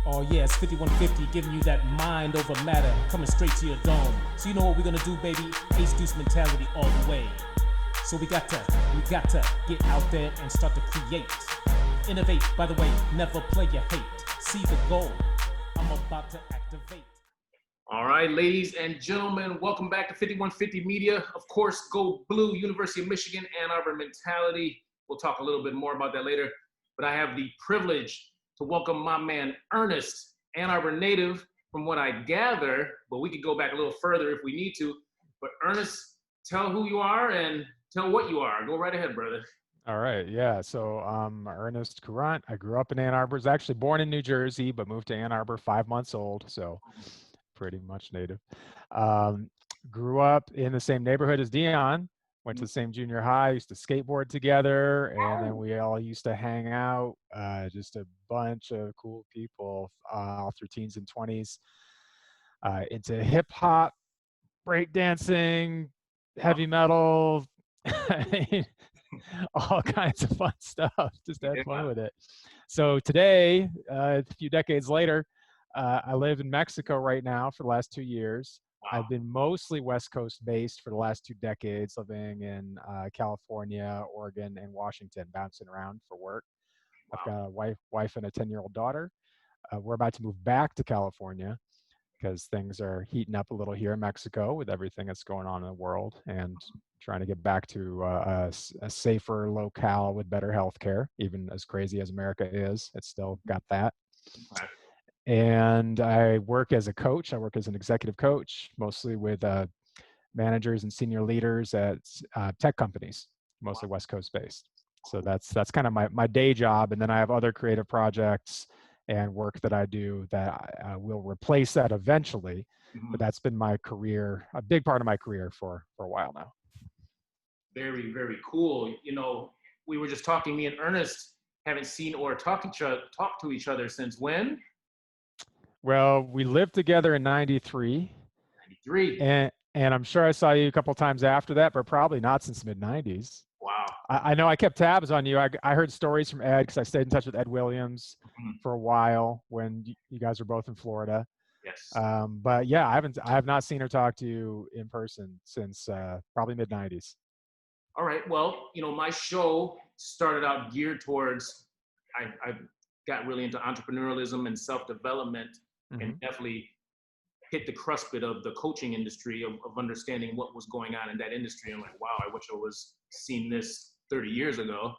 Oh yeah, it's 5150 giving you that mind over matter, coming straight to your dome. So you know what we're gonna do, baby? Ace deuce mentality all the way. So we got to get out there and start to create. Innovate, by the way, never play your hate. See the goal, I'm about to activate. All right, ladies and gentlemen, welcome back to 5150 Media. Of course, Go Blue, University of Michigan, Ann Arbor mentality. We'll talk a little bit more about that later. But I have the privilege to welcome my man, Ernest, Ann Arbor native, from what I gather, but we could go back a little further if we need to. But Ernest, tell who you are and tell what you are. Go right ahead, brother. All right, yeah. So I'm Ernest Courant. I grew up in Ann Arbor. I was actually born in New Jersey, but moved to Ann Arbor 5 months old, so pretty much native. Um, Grew up in the same neighborhood as Dion. Went to the same junior high. Used to skateboard together, and then we all used to hang out. Just a bunch of cool people all through teens and 20s. Into hip hop, breakdancing, heavy metal. All kinds of fun stuff. Just had fun with it. So today, a few decades later, I live in Mexico right now for the last 2 years. Wow. I've been mostly West Coast based for the last 2 decades, living in California, Oregon, and Washington, bouncing around for work. Wow. I've got a wife and a 10-year-old daughter. We're about to move back to California because things are heating up a little here in Mexico with everything that's going on in the world, and trying to get back to a safer locale with better healthcare. Even as crazy as America is, it's still got that. Okay. And I work as a coach. I work as an executive coach, mostly with managers and senior leaders at tech companies, mostly West Coast based. So that's kind of my day job. And then I have other creative projects and work that I do that will replace that eventually. But that's been my career, a big part of my career for a while now. Very, very cool. You know, we were just talking, me and Ernest haven't seen or talked to each other since when? Well, we lived together in 93. 93. And I'm sure I saw you a couple times after that, but probably not since the mid-90s. Wow. I know I kept tabs on you. I heard stories from Ed because I stayed in touch with Ed Williams for a while when you guys were both in Florida. Yes. But yeah, I have not seen or talked to you in person since probably mid-90s. All right. Well, you know, my show started out geared towards, I got really into entrepreneurialism and self-development, and definitely hit the cuspid of the coaching industry of understanding what was going on in that industry. I'm like, wow, I wish I was seeing this 30 years ago.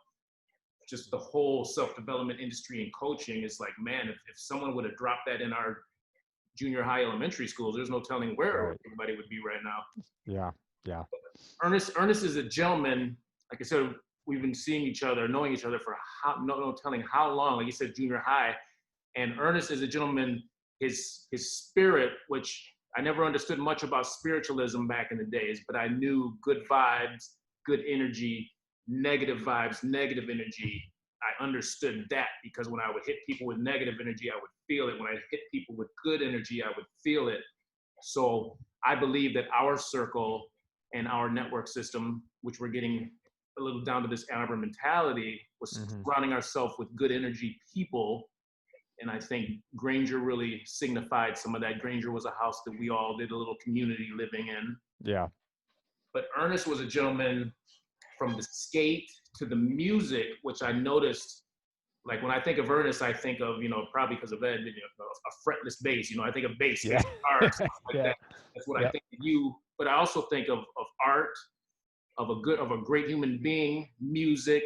Just the whole self-development industry and coaching is like, man, if someone would have dropped that in our junior high, elementary schools, there's no telling where everybody would be right now. Yeah. Ernest is a gentleman. Like I said, we've been seeing each other, knowing each other for no telling how long. Like you said, junior high. And Ernest is a gentleman. His spirit, which I never understood much about spiritualism back in the days, but I knew good vibes, good energy, negative vibes, negative energy. I understood that because when I would hit people with negative energy, I would feel it. When I hit people with good energy, I would feel it. So I believe that our circle and our network system, which we're getting a little down to this Ann Arbor mentality, was surrounding ourselves with good energy people. And I think Granger really signified some of that. Granger was a house that we all did a little community living in. Yeah. But Ernest was a gentleman from the skate to the music, which I noticed, like when I think of Ernest, I think of, you know, probably because of Ed, you know, a fretless bass, you know, I think of bass, guitar, stuff like that. That's what I think of you. But I also think of art, of a great human being, music,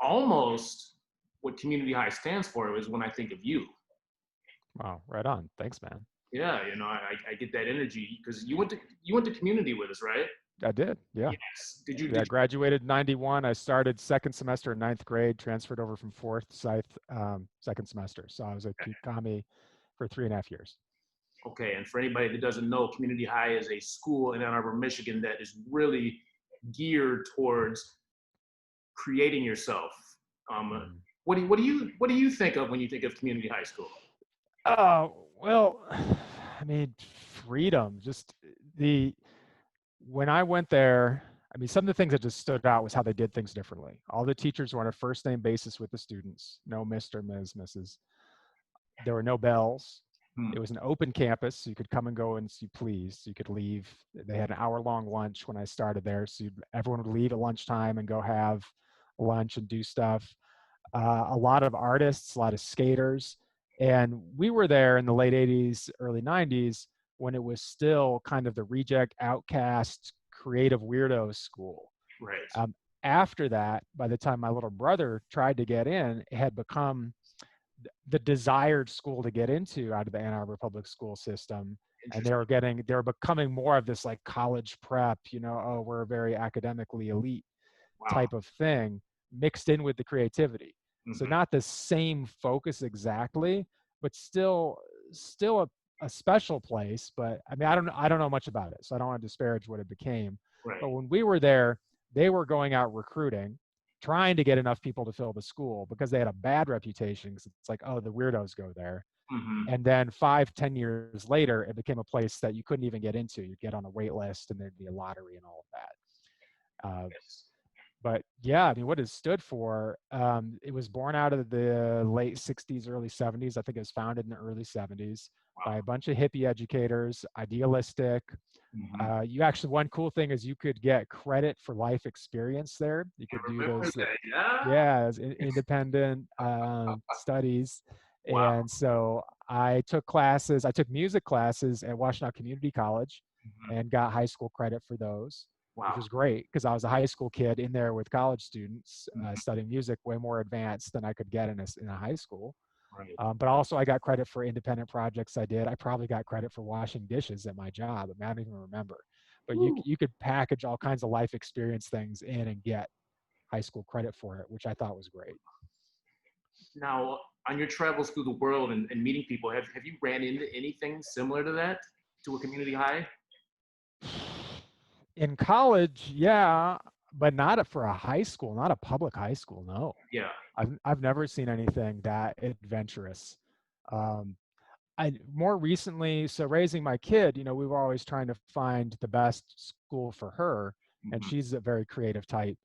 almost what Community High stands for is when I think of you. Wow, right on. Thanks, man. Yeah, you know, I get that energy because you went to community with us, right? I did, yeah. Yes. Did you? I graduated in 91. I started second semester in 9th grade, transferred over from 4th second semester. So I was at Kikami for 3.5 years. Okay, and for anybody that doesn't know, Community High is a school in Ann Arbor, Michigan that is really geared towards creating yourself. What do you think of when you think of community high school? Well, I mean, freedom. Just when I went there, I mean, some of the things that just stood out was how they did things differently. All the teachers were on a first name basis with the students. No Mr., Ms., Mrs. There were no bells. Hmm. It was an open campus, so you could come and go as you pleased. You could leave. They had an hour-long lunch when I started there, so everyone would leave at lunchtime and go have lunch and do stuff. A lot of artists, a lot of skaters, and we were there in the late 80s, early 90s when it was still kind of the reject, outcast, creative weirdo school. Right. Um, After that, by the time my little brother tried to get in, it had become the desired school to get into out of the Ann Arbor public school system. And Interesting. they were becoming more of this like college prep, oh, we're very academically elite Wow. type of thing mixed in with the creativity. So Hmm. not the same focus exactly, but still a special place. But I mean, I don't know much about it, so I don't want to disparage what it became. Right. But when we were there, they were going out recruiting, trying to get enough people to fill the school because they had a bad reputation. Because it's like, oh, the weirdos go there. Hmm. And then 5-10 years later, it became a place that you couldn't even get into. You'd get on a wait list, and there'd be a lottery and all of that. Yes. But yeah, I mean, what it stood for, it was born out of the late 60s, early 70s. I think it was founded in the early 70s by Wow. a bunch of hippie educators, idealistic. Hmm. You actually, one cool thing is you could get credit for life experience there. You I could do remember those, that. Yeah. yeah, as independent studies. Wow. And so I took classes, I took music classes at Washtenaw Community College Hmm. and got high school credit for those, which Wow. was great because I was a high school kid in there with college students Hmm. studying music way more advanced than I could get in a high school. Right. But also I got credit for independent projects I did. I probably got credit for washing dishes at my job. I mean, I don't even remember. But Woo. you could package all kinds of life experience things in and get high school credit for it, which I thought was great. Now, on your travels through the world and meeting people, have you ran into anything similar to that, to a community high? In college, yeah, but not for a high school, not a public high school. No, Yeah. I've never seen anything that adventurous. Um, I more recently, so raising my kid, we were always trying to find the best school for her, and Hmm. she's a very creative type.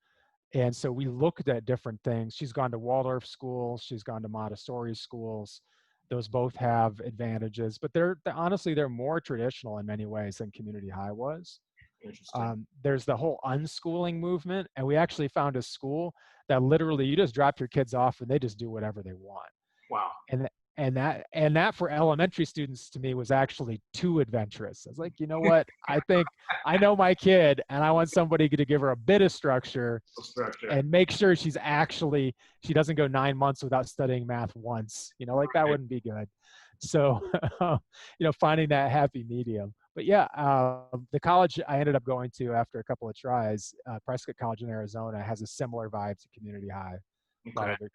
And so we looked at different things. She's gone to Waldorf schools, she's gone to Montessori schools. Those both have advantages, but honestly, they're more traditional in many ways than community high was. Interesting. There's the whole unschooling movement, and we actually found a school that literally you just drop your kids off and they just do whatever they want. Wow. And that for elementary students to me was actually too adventurous. I was like, you know what? I think I know my kid, and I want somebody to give her a bit of structure Structure. and make sure she doesn't go 9 months without studying math once. Like that Right. wouldn't be good. So, finding that happy medium. But yeah, the college I ended up going to after a couple of tries, Prescott College in Arizona, has a similar vibe to community high. A lot Okay. of it,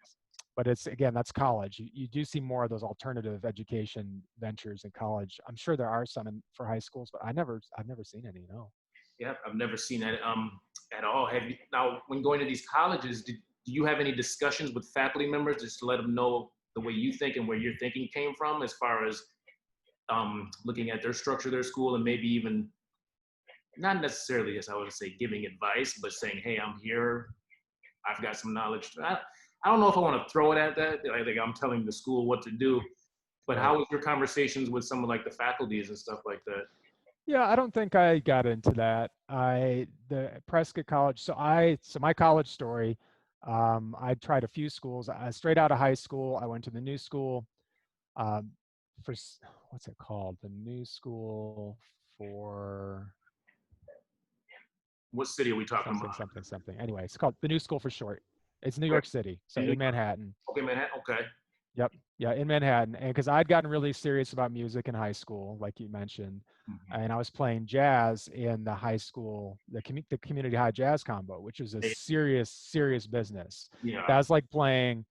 but that's college. You do see more of those alternative education ventures in college. I'm sure there are some for high schools, but I've never seen any. No. Yeah, I've never seen that at all. Have you now when going to these colleges? Do you have any discussions with faculty members just to let them know the way you think and where your thinking came from, as far as looking at their structure, their school, and maybe even not necessarily, as I would say, giving advice, but saying, "Hey, I'm here. I've got some knowledge." I don't know if I want to throw it at that. I think I'm telling the school what to do. But Right. how was your conversations with some of like the faculties and stuff like that? Yeah, I don't think I got into that. The Prescott College. So my college story. I tried a few schools. Straight out of high school, I went to the new school. Um, what's it called? The new school for What city are we talking something, about? something, something. Anyway, it's called the new school for short. It's New Okay. York City, so In New in York. Manhattan. Okay, Manhattan. Okay. Yep. Yeah, in Manhattan. And because I'd gotten really serious about music in high school, like you mentioned, Mhm. and I was playing jazz in the high school, the community high jazz combo, which was a serious business. Yeah, That was like playing,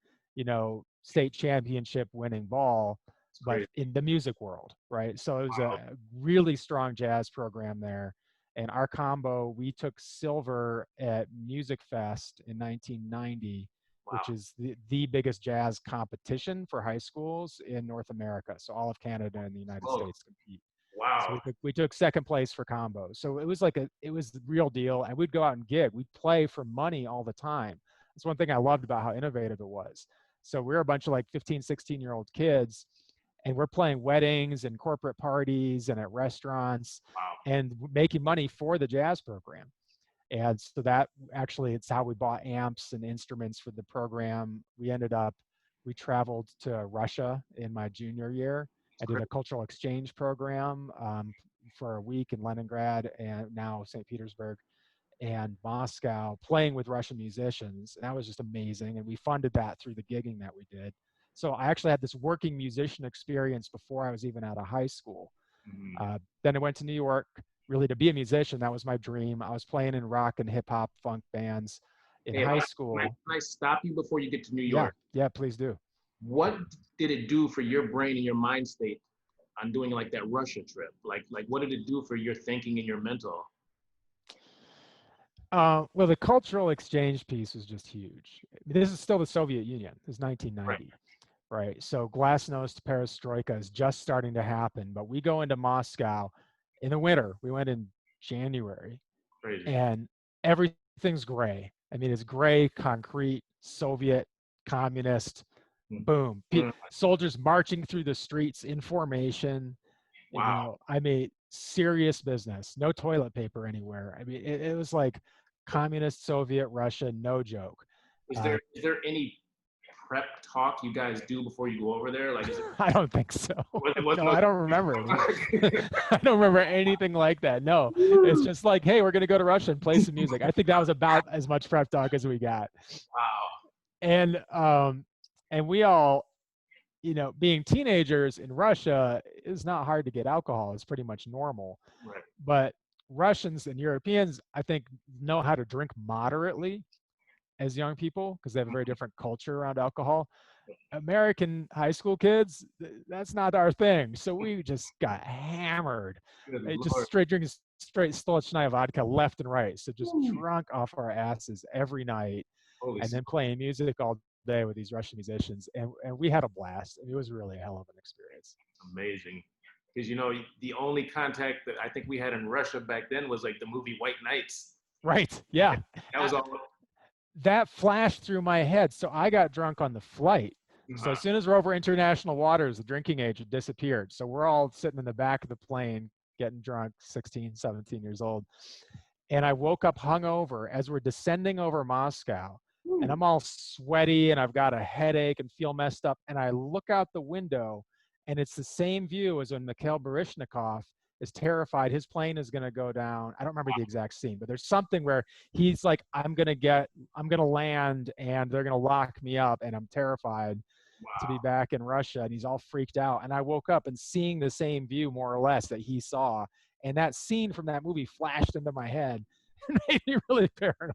state championship winning ball, it's but crazy. in the music world, right? So it was Wow. a really strong jazz program there. And our combo, we took silver at Music Fest in 1990, Wow. which is the biggest jazz competition for high schools in North America. So all of Canada and the United Oh, States compete. So wow. we took second place for combo. So it was it was the real deal. And we'd go out and gig. We'd play for money all the time. That's one thing I loved about how innovative it was. So we were a bunch of like 15, 16-year-old kids and we're playing weddings and corporate parties and at restaurants Wow. and making money for the jazz program. And so that actually, it's how we bought amps and instruments for the program. We traveled to Russia in my junior year. I did a cultural exchange program for a week in Leningrad and now St. Petersburg and Moscow, playing with Russian musicians. And that was just amazing. And we funded that through the gigging that we did. So I actually had this working musician experience before I was even out of high school. Then I went to New York really to be a musician. That was my dream. I was playing in rock and hip hop funk bands in high school. Can I stop you before you get to New Yeah, York? yeah, please do. What did it do for your brain and your mind state on doing like that Russia trip? Like what did it do for your thinking and your mental? Well, the cultural exchange piece was just huge. This is still the Soviet Union. This is 1990, right? So glasnost, perestroika is just starting to happen. But we go into Moscow in the winter. We went in January. Crazy. And everything's gray. I mean, it's gray, concrete, Soviet, communist, boom. Soldiers marching through the streets in formation. Wow. You know, I mean, serious business. No toilet paper anywhere. I mean, it was like communist Soviet Russia, no joke. Is there any prep talk you guys do before you go over there? Like, is it, I don't think so. No, I don't remember it. I don't remember anything like that. No, it's just like, hey, we're going to go to Russia and play some music. I think that was about as much prep talk as we got. Wow. And we all, you know, being teenagers in Russia, it's not hard to get alcohol. It's pretty much normal. Right. But Russians and Europeans, I think, know how to drink moderately as young people because they have a very different culture around alcohol. American high school kids, that's not our thing. So we just got hammered. Just straight drinking straight Stolichnaya vodka left and right. So just drunk off our asses every night. And then playing music all day with these Russian musicians. And we had a blast. It was really a hell of an experience. Amazing. Because, you know, the only contact that I think we had in Russia back then was like the movie White Knights. Right. Yeah. That was all. That flashed through my head. So I got drunk on the flight. So as soon as we're over international waters, the drinking age had disappeared. So we're all sitting in the back of the plane, getting drunk, 16, 17 years old. And I woke up hungover as we're descending over Moscow. And I'm all sweaty and I've got a headache and feel messed up. And I look out the window and it's the same view as when Mikhail Baryshnikov is terrified his plane is going to go down. I don't remember the exact scene, but there's something where he's like, I'm going to land and they're going to lock me up and I'm terrified to be back in Russia. And he's all freaked out. And I woke up and seeing the same view more or less that he saw. And that scene from that movie flashed into my head and made me really paranoid.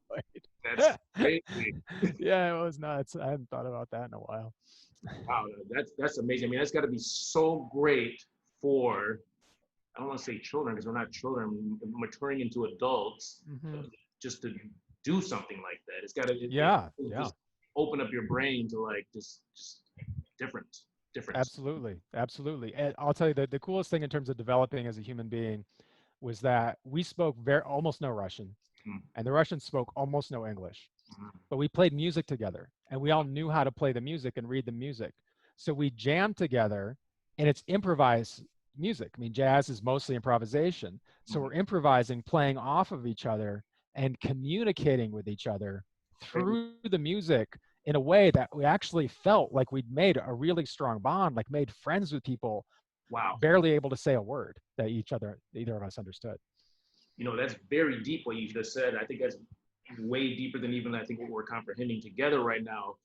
That's crazy. Yeah, it was nuts. I hadn't thought about that in a while. Wow, that's amazing. I mean, that's got to be so great for, I don't want to say children because we're not children, maturing into adults, just to do something like that. It's got to just open up your brain to like just different. Absolutely. And I'll tell you that the coolest thing in terms of developing as a human being was that we spoke almost no Russian, and the Russians spoke almost no English. But we played music together, and we all knew how to play the music and read the music. So we jammed together, and it's improvised music. I mean, jazz is mostly improvisation. So we're improvising, playing off of each other, and communicating with each other through the music in a way that we actually felt like we'd made a really strong bond, like made friends with people. Wow. Barely able to say a word that either of us understood. You know, that's very deep what you just said. I think that's way deeper than even I think what we're comprehending together right now.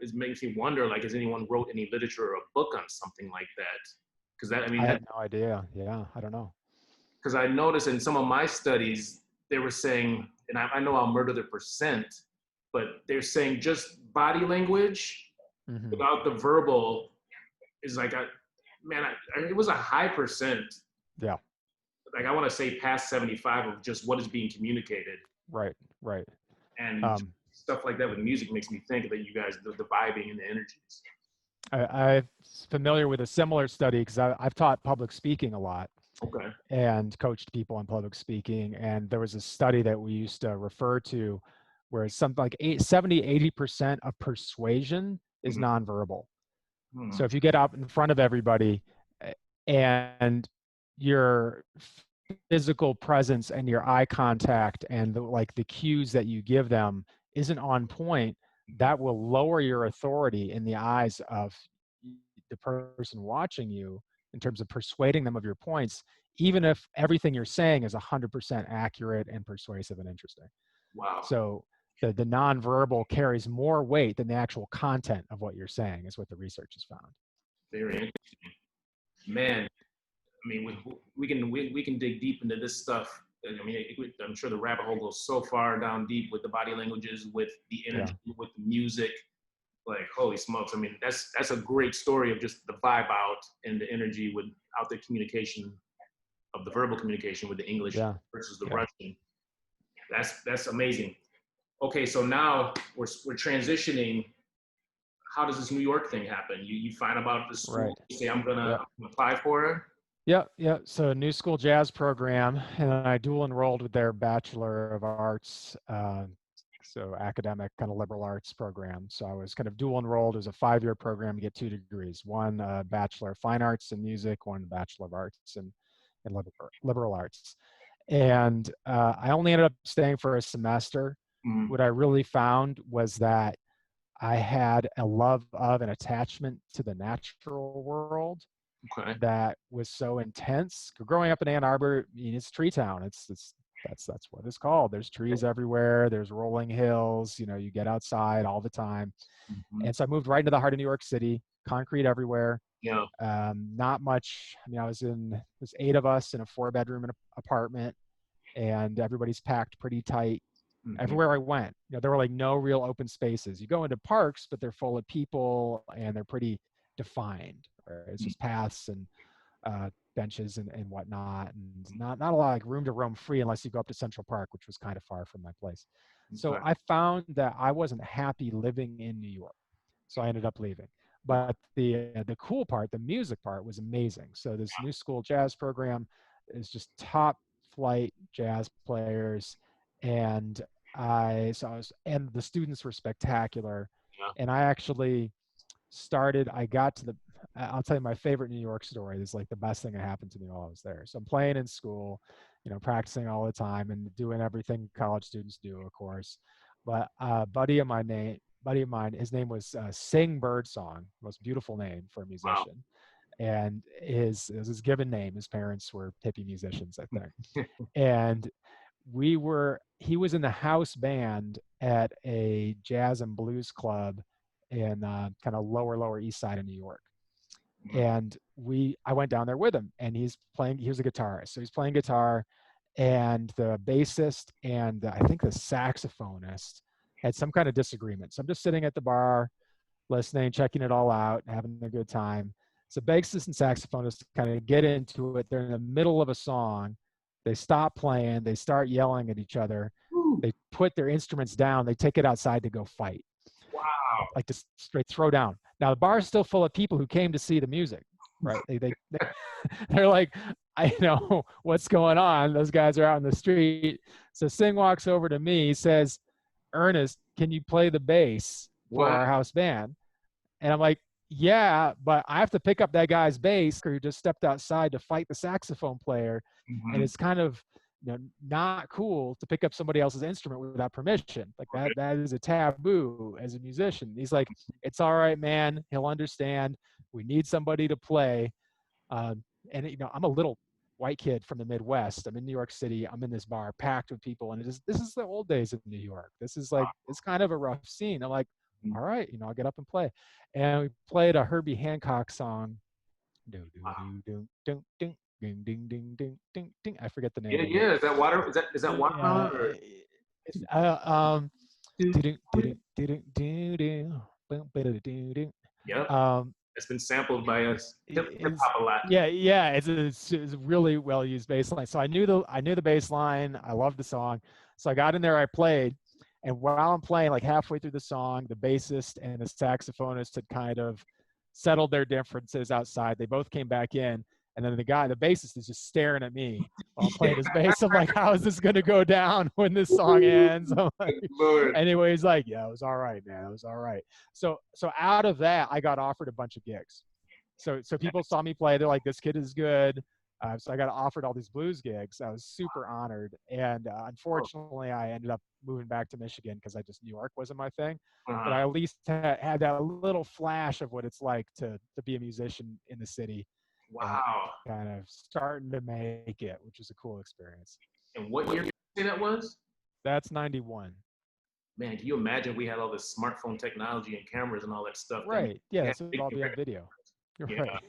It makes me wonder, like, has anyone wrote any literature or a book on something like that? Because that, I mean, I had no idea. Yeah, I don't know. Because I noticed in some of my studies, they were saying, and I know I'll murder the percent, but they're saying just body language without the verbal is like it was a high percent. Yeah. Like I want to say past 75 of just what is being communicated. Right. And stuff like that with music makes me think that you guys, the vibing and the energies. I'm familiar with a similar study because I've taught public speaking a lot. Okay. And coached people on public speaking. And there was a study that we used to refer to where it's something like 70-80% of persuasion is nonverbal. So if you get up in front of everybody and your physical presence and your eye contact and the cues that you give them isn't on point, that will lower your authority in the eyes of the person watching you in terms of persuading them of your points, even if everything you're saying is 100% accurate and persuasive and interesting. Wow. So the nonverbal carries more weight than the actual content of what you're saying, is what the research has found. Very interesting. Man, I mean, we can dig deep into this stuff. I mean, I'm sure the rabbit hole goes so far down deep with the body languages, with the energy, with the music. Like, holy smokes! I mean, that's a great story of just the vibe out and the energy without the communication of the verbal communication with the English versus the Russian. That's amazing. Okay, so now we're transitioning. How does this New York thing happen? You find about the school, you say, I'm gonna apply for it? Yeah. So a new school jazz program, and I dual enrolled with their Bachelor of Arts, so academic kind of liberal arts program. So I was kind of dual enrolled as a 5-year program to get 2 degrees, one Bachelor of Fine Arts in Music, one Bachelor of Arts in liberal arts. And I only ended up staying for a semester. What I really found was that I had a love of and attachment to the natural world that was so intense. Growing up in Ann Arbor, I mean, it's tree town. That's what it's called. There's trees everywhere. There's rolling hills. You know, you get outside all the time. And so I moved right into the heart of New York City. Concrete everywhere. Yeah. Not much. I mean, there's 8 of us in a 4-bedroom apartment, and everybody's packed pretty tight. Everywhere I went, you know, there were like no real open spaces. You go into parks, but they're full of people and they're pretty defined. Right? It's just paths and benches and whatnot, and not a lot of like room to roam free unless you go up to Central Park, which was kind of far from my place. So I found that I wasn't happy living in New York, so I ended up leaving. But the cool part, the music part, was amazing. So this new school jazz program is just top flight jazz players, and and the students were spectacular. And I actually I'll tell you my favorite New York story. This is like the best thing that happened to me while I was there. So I'm playing in school, you know, practicing all the time and doing everything college students do, of course. But a buddy of mine, his name was Sing Birdsong, most beautiful name for a musician. And his given name. His parents were hippie musicians, I think. And he was in the house band at a jazz and blues club in kind of lower east side of New York. And I went down there with him, and he was a guitarist. So he's playing guitar, and the bassist and I think the saxophonist had some kind of disagreement. So I'm just sitting at the bar, listening, checking it all out, having a good time. So bassist and saxophonist kind of get into it. They're in the middle of a song. They stop playing. They start yelling at each other. They put their instruments down. They take it outside to go fight. Wow. Like just straight throw down. Now the bar is still full of people who came to see the music, right? They're like, I know what's going on. Those guys are out in the street. So Sing walks over to me. He says, "Ernest, can you play the bass for our house band?" And I'm like, "Yeah, but I have to pick up that guy's bass who just stepped outside to fight the saxophone player." And it's kind of, you know, not cool to pick up somebody else's instrument without permission. Like that is a taboo as a musician. He's like, "It's all right, man. He'll understand. We need somebody to play." And you know, I'm a little white kid from the Midwest. I'm in New York City. I'm in this bar packed with people, and this is the old days of New York. This is like, it's kind of a rough scene. I'm like, all right, you know, I'll get up and play. And we played a Herbie Hancock song. Do do do do do. Ding ding ding ding ding ding. I forget the name. Yeah. Is that water? Is that watermelon? Yep. It's been sampled by us. Hip hop a lot. Yeah. It's a really well used bass line. So I knew the bass line. I loved the song. So I got in there. I played, and while I'm playing, like halfway through the song, the bassist and the saxophonist had kind of settled their differences outside. They both came back in. And then the bassist is just staring at me while I'm playing his bass. I'm like, how is this going to go down when this song ends? I'm like, Lord. anyway, he's like, yeah, it was all right, man. It was all right. So out of that, I got offered a bunch of gigs. So people saw me play. They're like, this kid is good. So I got offered all these blues gigs. I was super honored. And unfortunately, I ended up moving back to Michigan because New York wasn't my thing. But I at least had that little flash of what it's like to be a musician in the city. Wow. And kind of starting to make it, which was a cool experience. And what year did you say that was? That's 91. Man, can you imagine we had all this smartphone technology and cameras and all that stuff? Right. Yeah, this would all be on video. You're right.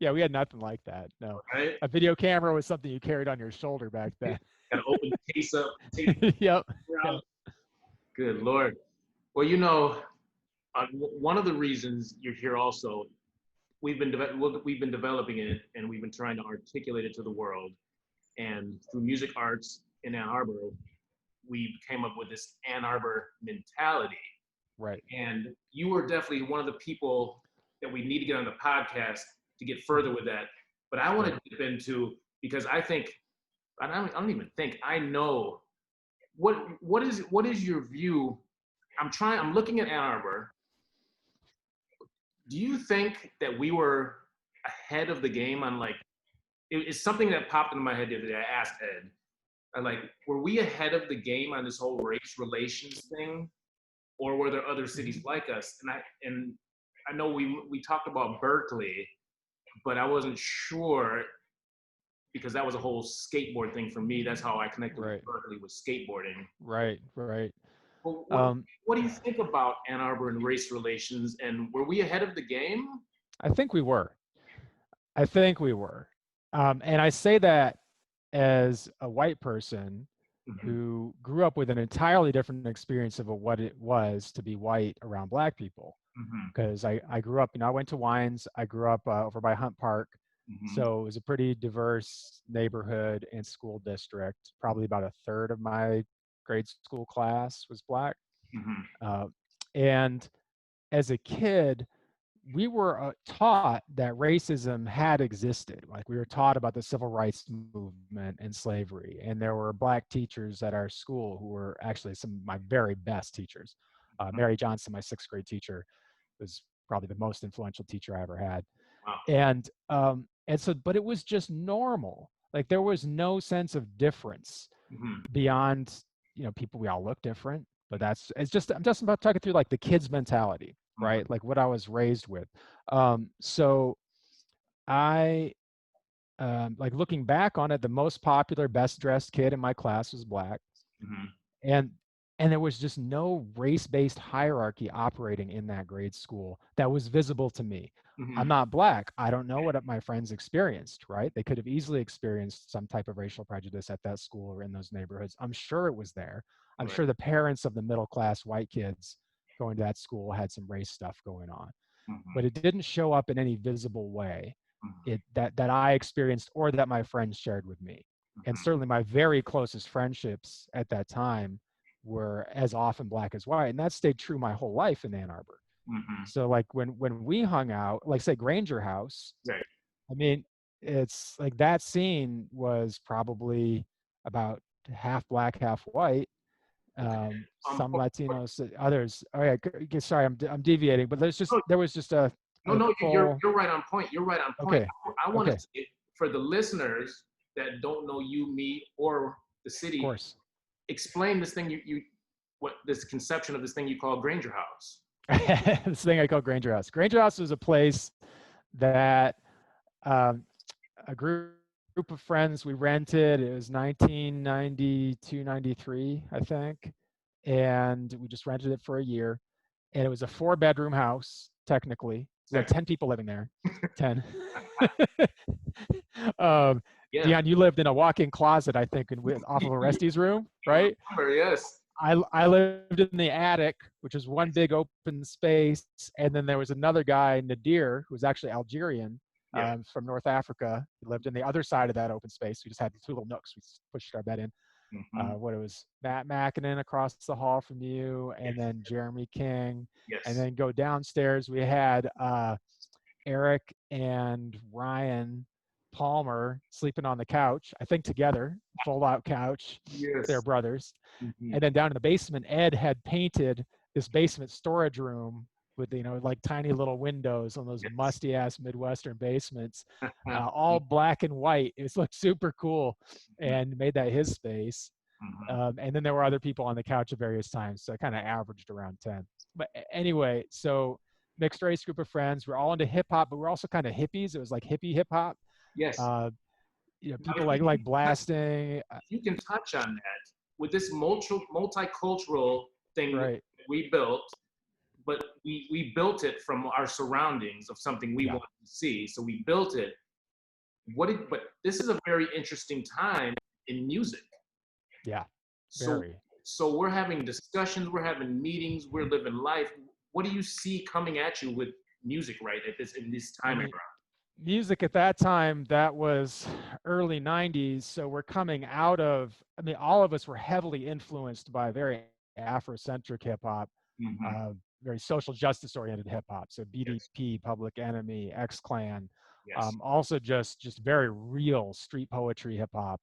Yeah, we had nothing like that. No. Right? A video camera was something you carried on your shoulder back then. Got to open the case up. Yep. Good Lord. Well, you know, one of the reasons you're here also, we've been developing it, and we've been trying to articulate it to the world. And through music arts in Ann Arbor, we came up with this Ann Arbor mentality. Right. And you were definitely one of the people that we need to get on the podcast to get further with that. But I want to dip into, because I think, I don't even think, I know, what is your view? I'm looking at Ann Arbor. Do you think that we were ahead of the game on, like, it's something that popped into my head the other day. I asked Ed, were we ahead of the game on this whole race relations thing? Or were there other cities like us? And I know we talked about Berkeley, but I wasn't sure, because that was a whole skateboard thing for me. That's how I connected with Berkeley, was skateboarding. Right. Well, what do you think about Ann Arbor and race relations? And were we ahead of the game? I think we were. And I say that as a white person who grew up with an entirely different experience of what it was to be white around Black people. Because I grew up, I went to Wines. I grew up over by Hunt Park. So it was a pretty diverse neighborhood and school district. Probably about a third of my grade school class was Black. And as a kid, we were taught that racism had existed. Like, we were taught about the civil rights movement and slavery. And there were Black teachers at our school who were actually some of my very best teachers. Mary Johnson, my 6th grade teacher, was probably the most influential teacher I ever had. Wow. And so, but it was just normal. Like, there was no sense of difference beyond, people, we all look different, but I'm just about talking through, like, the kids' mentality, right? Like, what I was raised with. So I, like, looking back on it, the most popular, best dressed kid in my class was Black. And there was just no race-based hierarchy operating in that grade school that was visible to me. I'm not Black. I don't know what my friends experienced, right? They could have easily experienced some type of racial prejudice at that school or in those neighborhoods. I'm sure it was there. I'm sure the parents of the middle-class white kids going to that school had some race stuff going on. But it didn't show up in any visible way that I experienced or that my friends shared with me. And certainly my very closest friendships at that time were as often Black as white. And that stayed true my whole life in Ann Arbor. So, like, when we hung out, like, say, Granger House, I mean, it's like that scene was probably about half Black, half white. Some Latinos, others. Oh yeah, sorry, I'm deviating, but there was just a no, you're right on point. You're right on point. Okay. I want to say, for the listeners that don't know you, me, or the city, of course, explain this thing this conception of this thing you call Granger House. This thing I call Granger House. Granger House was a place that a group of friends, we rented. It was 1992, 93, I think. And we just rented it for a year. And it was a 4-bedroom house, technically. There were 10 people living there. 10. Dion, you lived in a walk-in closet, I think, off of Oresti's room, right? Yes. I lived in the attic, which was one big open space. And then there was another guy, Nadir, who was actually Algerian, from North Africa. He lived in the other side of that open space. We just had 2 little nooks. We pushed our bed in. What it was, Matt Mackinnon across the hall from you, and then Jeremy King. And then go downstairs. We had Eric and Ryan Palmer sleeping on the couch, I think together, fold-out couch. They're Yes. brothers. Mhm. And then down in the basement, Ed had painted this basement storage room with, like tiny little windows on those Yes. musty ass Midwestern basements, all black and white. It looked super cool, and made that his space. And then there were other people on the couch at various times, so I kind of averaged around 10. But anyway, so mixed race group of friends. We're all into hip hop, but we're also kind of hippies. It was like hippie hip hop. Yes. Uh, Now, people like blasting. you can touch on that with this multicultural thing Right. we built, but we built it from our surroundings of something we Yeah. wanted to see. So we built it. But this is a very interesting time in music. Yeah. So, Very. so we're having discussions, we're having meetings, we're living life. What do you see coming at you with music right at in this time era? Music at that time, that was early 90s. So we're coming out of, all of us were heavily influenced by very Afrocentric hip hop, very social justice oriented hip hop. So Yes. BDP, Public Enemy, X-Clan, Yes. also just very real street poetry hip hop,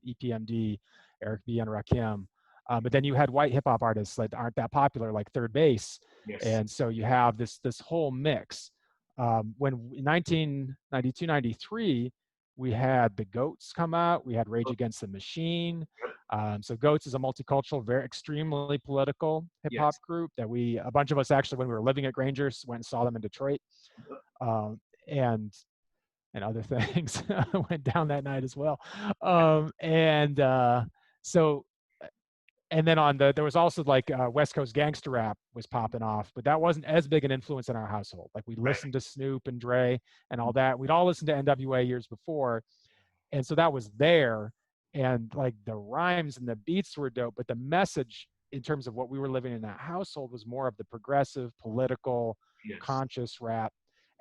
EPMD, Eric B. and Rakim. But then you had white hip hop artists that aren't that popular, like Third Base. Yes. And so you have this whole mix. When in 1992, 93, we had the Goats come out. We had Rage Against the Machine. So Goats is a multicultural, very extremely political hip hop group that a bunch of us actually, when we were living at Granger's, went and saw them in Detroit, and other things went down that night as well. And then there was also like West Coast gangster rap was popping off, but that wasn't as big an influence in our household. Like we listened to Snoop and Dre and all that. We'd all listened to NWA years before. And so that was there. And like the rhymes and the beats were dope, but the message in terms of what we were living in that household was more of the progressive, political, conscious rap.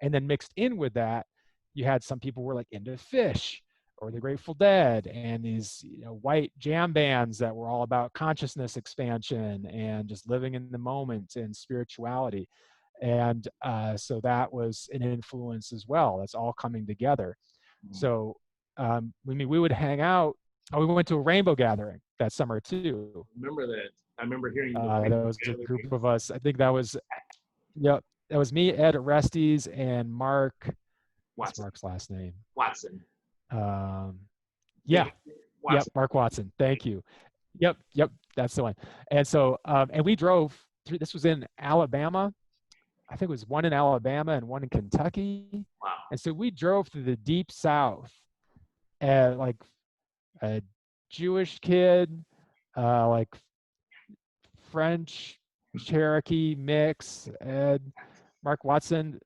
And then mixed in with that, you had some people were like into Fish or the Grateful Dead, and these white jam bands that were all about consciousness expansion and just living in the moment and spirituality. And so that was an influence as well. That's all coming together. So we would hang out. We went to a rainbow gathering that summer too. Remember that? I remember hearing that was a group of us. I think that was that was me, Ed, Orestes, and Mark. What's Mark's last name? Watson. Yep, Mark Watson. Thank you. Yep, that's the one. And so, and we drove through. This was in Alabama. I think it was one in Alabama and one in Kentucky. Wow. And so we drove through the deep South, like a Jewish kid, like French, Cherokee mix. Ed, Mark Watson.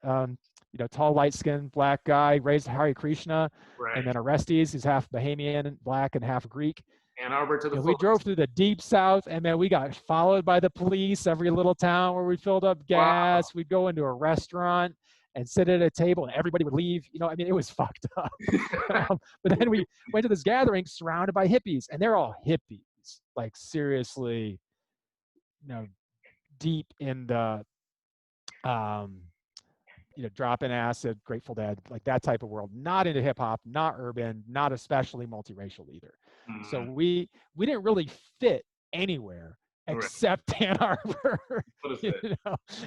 Tall, light-skinned black guy, raised Hare Krishna, and then Orestes, who's half Bahamian, black, and half Greek. Ann Arbor to the We drove through the deep South, and man, we got followed by the police every little town where we filled up gas. Wow. We'd go into a restaurant and sit at a table, and everybody would leave. It was fucked up. But then we went to this gathering surrounded by hippies, and they're all hippies, like seriously, deep in the dropping acid, Grateful Dead, like that type of world, not into hip hop, not urban, not especially multiracial either. So we didn't really fit anywhere except Ann Arbor.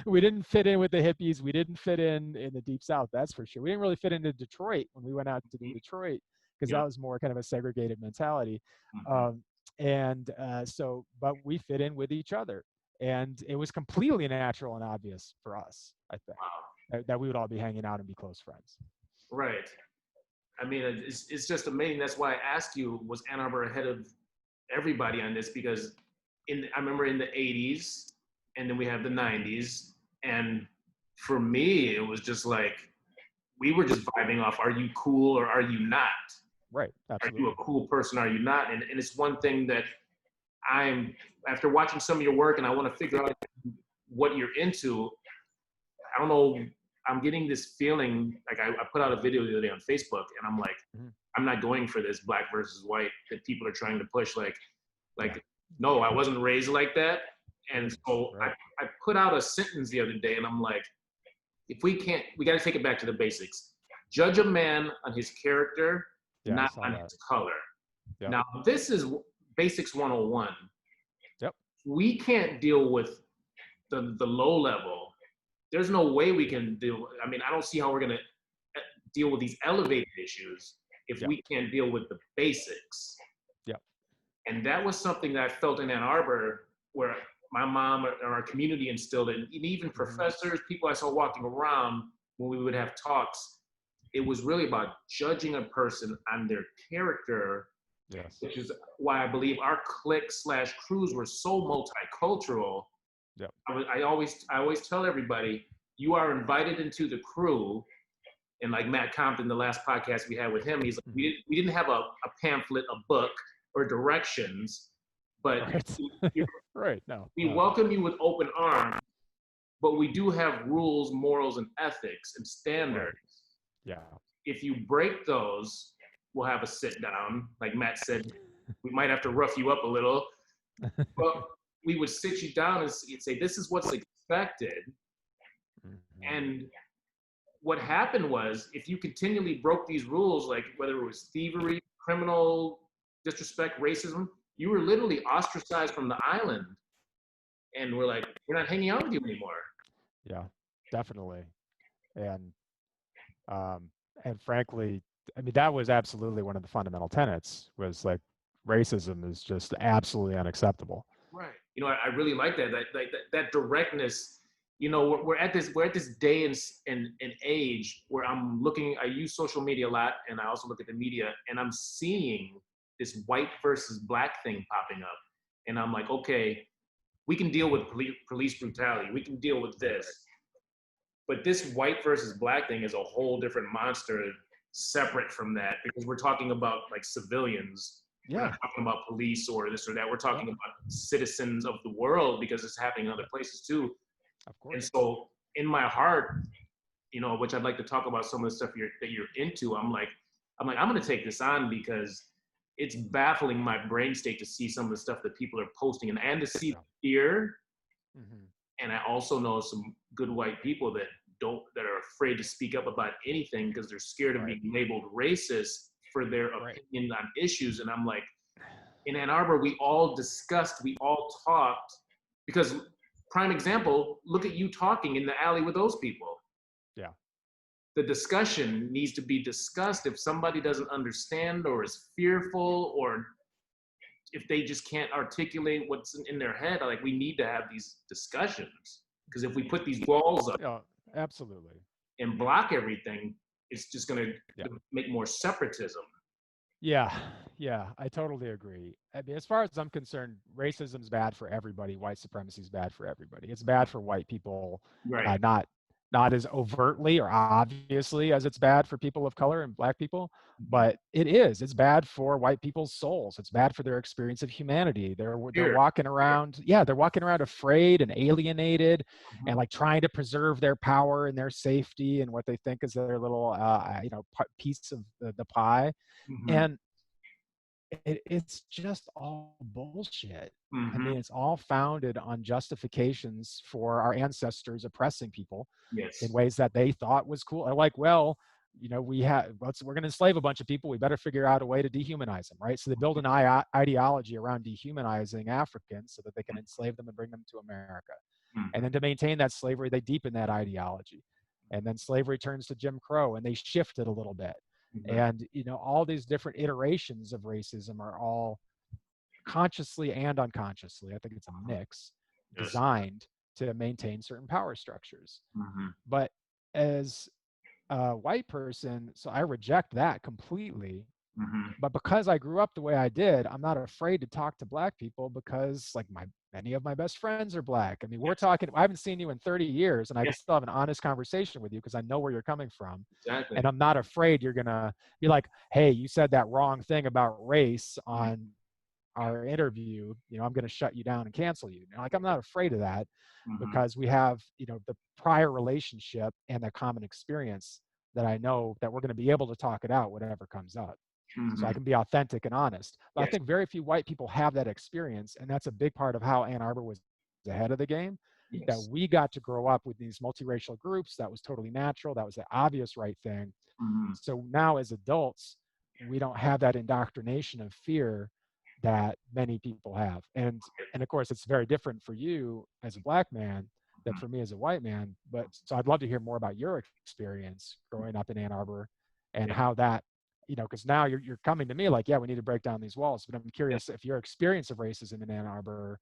We didn't fit in with the hippies. We didn't fit in the deep South, that's for sure. We didn't really fit into Detroit when we went out to Detroit, because that was more kind of a segregated mentality. But we fit in with each other. And it was completely natural and obvious for us, I think. Wow. That we would all be hanging out and be close friends. Right. It's just amazing. That's why I asked you, was Ann Arbor ahead of everybody on this? Because I remember in the 80s, and then we have the 90s. And for me, it was just like, we were just vibing off, are you cool or are you not? Right, absolutely. Are you a cool person, are you not? And it's one thing that after watching some of your work, and I want to figure out what you're into, I don't know, I'm getting this feeling, like I put out a video the other day on Facebook, and I'm like, I'm not going for this black versus white that people are trying to push. No, I wasn't raised like that. And so I put out a sentence the other day, and I'm like, if we can't, we got to take it back to the basics. Judge a man on his character, Yeah, I not saw on that. his color. Yep. Now, this is basics 101. Yep. We can't deal with the low level. There's no way we can deal. I mean, I don't see how we're going to deal with these elevated issues if Yep. we can't deal with the basics. Yep. And that was something that I felt in Ann Arbor, where my mom or our community instilled it, and even professors, people I saw walking around when we would have talks. It was really about judging a person on their character, Yes. which is why I believe our clique/crews were so multicultural. Yep. I always tell everybody, you are invited into the crew. And like Matt Compton, the last podcast we had with him, he's like, we didn't have a pamphlet, a book, or directions, but Right. Right. No. we welcome you with open arms, but we do have rules, morals, and ethics and standards. Yeah. If you break those, we'll have a sit down. Like Matt said, we might have to rough you up a little, but we would sit you down and say, this is what's expected. And what happened was, if you continually broke these rules, like whether it was thievery, criminal disrespect, racism, you were literally ostracized from the island. And we're like, we're not hanging out with you anymore. Yeah, definitely. And frankly, I mean, that was absolutely one of the fundamental tenets, was like racism is just absolutely unacceptable. Right. You know, I really like that directness. You know, we're at this day and age where I use social media a lot, and I also look at the media, and I'm seeing this white versus black thing popping up. And I'm like, okay, we can deal with police brutality. We can deal with this. But this white versus black thing is a whole different monster separate from that, because we're talking about like civilians. Yeah. We're not talking about police or this or that. We're talking about citizens of the world, because it's happening in other places too. Of course. And so in my heart, you know, which I'd like to talk about some of the stuff that you're into, I'm going to take this on, because it's baffling my brain state to see some of the stuff that people are posting and to see fear. And I also know some good white people that are afraid to speak up about anything because they're scared of being labeled racist for their opinion on issues. And I'm like, in Ann Arbor, we all talked, because prime example, look at you talking in the alley with those people. Yeah. The discussion needs to be discussed. If somebody doesn't understand or is fearful, or if they just can't articulate what's in their head, like, we need to have these discussions. Because if we put these walls up, absolutely, and block everything, it's just going to make more separatism. Yeah, I totally agree. I mean, as far as I'm concerned, racism is bad for everybody. White supremacy is bad for everybody. It's bad for white people, right? Not as overtly or obviously as it's bad for people of color and black people, but it's bad for white people's souls. It's bad for their experience of humanity. They're walking around, they're walking around afraid and alienated, and like trying to preserve their power and their safety and what they think is their little, piece of the pie. And it's just all bullshit. I mean, it's all founded on justifications for our ancestors oppressing people in ways that they thought was cool. They're like, well, you know, we're going to enslave a bunch of people. We better figure out a way to dehumanize them, right? So they build an ideology around dehumanizing Africans so that they can enslave them and bring them to America. And then to maintain that slavery, they deepen that ideology. And then slavery turns to Jim Crow, and they shift it a little bit. And, you know, all these different iterations of racism are all consciously and unconsciously, I think it's a mix, designed to maintain certain power structures. But as a white person, so I reject that completely. But because I grew up the way I did, I'm not afraid to talk to black people, because like many of my best friends are black. I mean, we're talking, I haven't seen you in 30 years and I can still have an honest conversation with you because I know where you're coming from. Exactly. And I'm not afraid you're going to be like, hey, you said that wrong thing about race on our interview, you know, I'm going to shut you down and cancel you. Like, I'm not afraid of that because we have, you know, the prior relationship and the common experience that I know that we're going to be able to talk it out, whatever comes up. So I can be authentic and honest. But I think very few white people have that experience. And that's a big part of how Ann Arbor was ahead of the game, that Yes. we got to grow up with these multiracial groups. That was totally natural. That was the obvious right thing. Mhm. So now as adults, we don't have that indoctrination of fear that many people have. And of course, it's very different for you as a Black man than for me as a white man. But so I'd love to hear more about your experience growing up in Ann Arbor and Yeah. how that, because now you're coming to me like, yeah, we need to break down these walls. But I'm curious if your experience of racism in Ann Arbor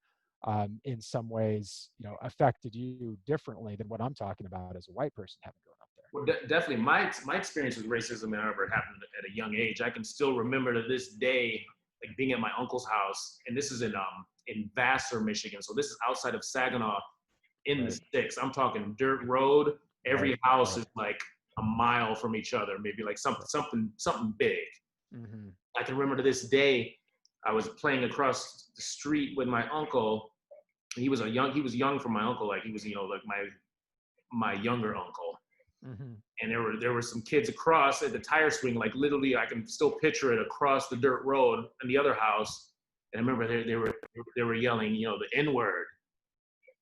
in some ways, affected you differently than what I'm talking about as a white person having grown up there. Well, definitely, my experience with racism in Ann Arbor happened at a young age. I can still remember to this day, like being at my uncle's house, and this is in Vassar, Michigan. So this is outside of Saginaw, in the Right. sticks. I'm talking dirt road. Every Right. house Right. is like a mile from each other, maybe like something big. Mm-hmm. I can remember to this day, I was playing across the street with my uncle. He was young for my uncle, like he was, like my younger uncle. Mm-hmm. And there were some kids across at the tire swing, like literally I can still picture it across the dirt road in the other house. And I remember they were yelling, the N word.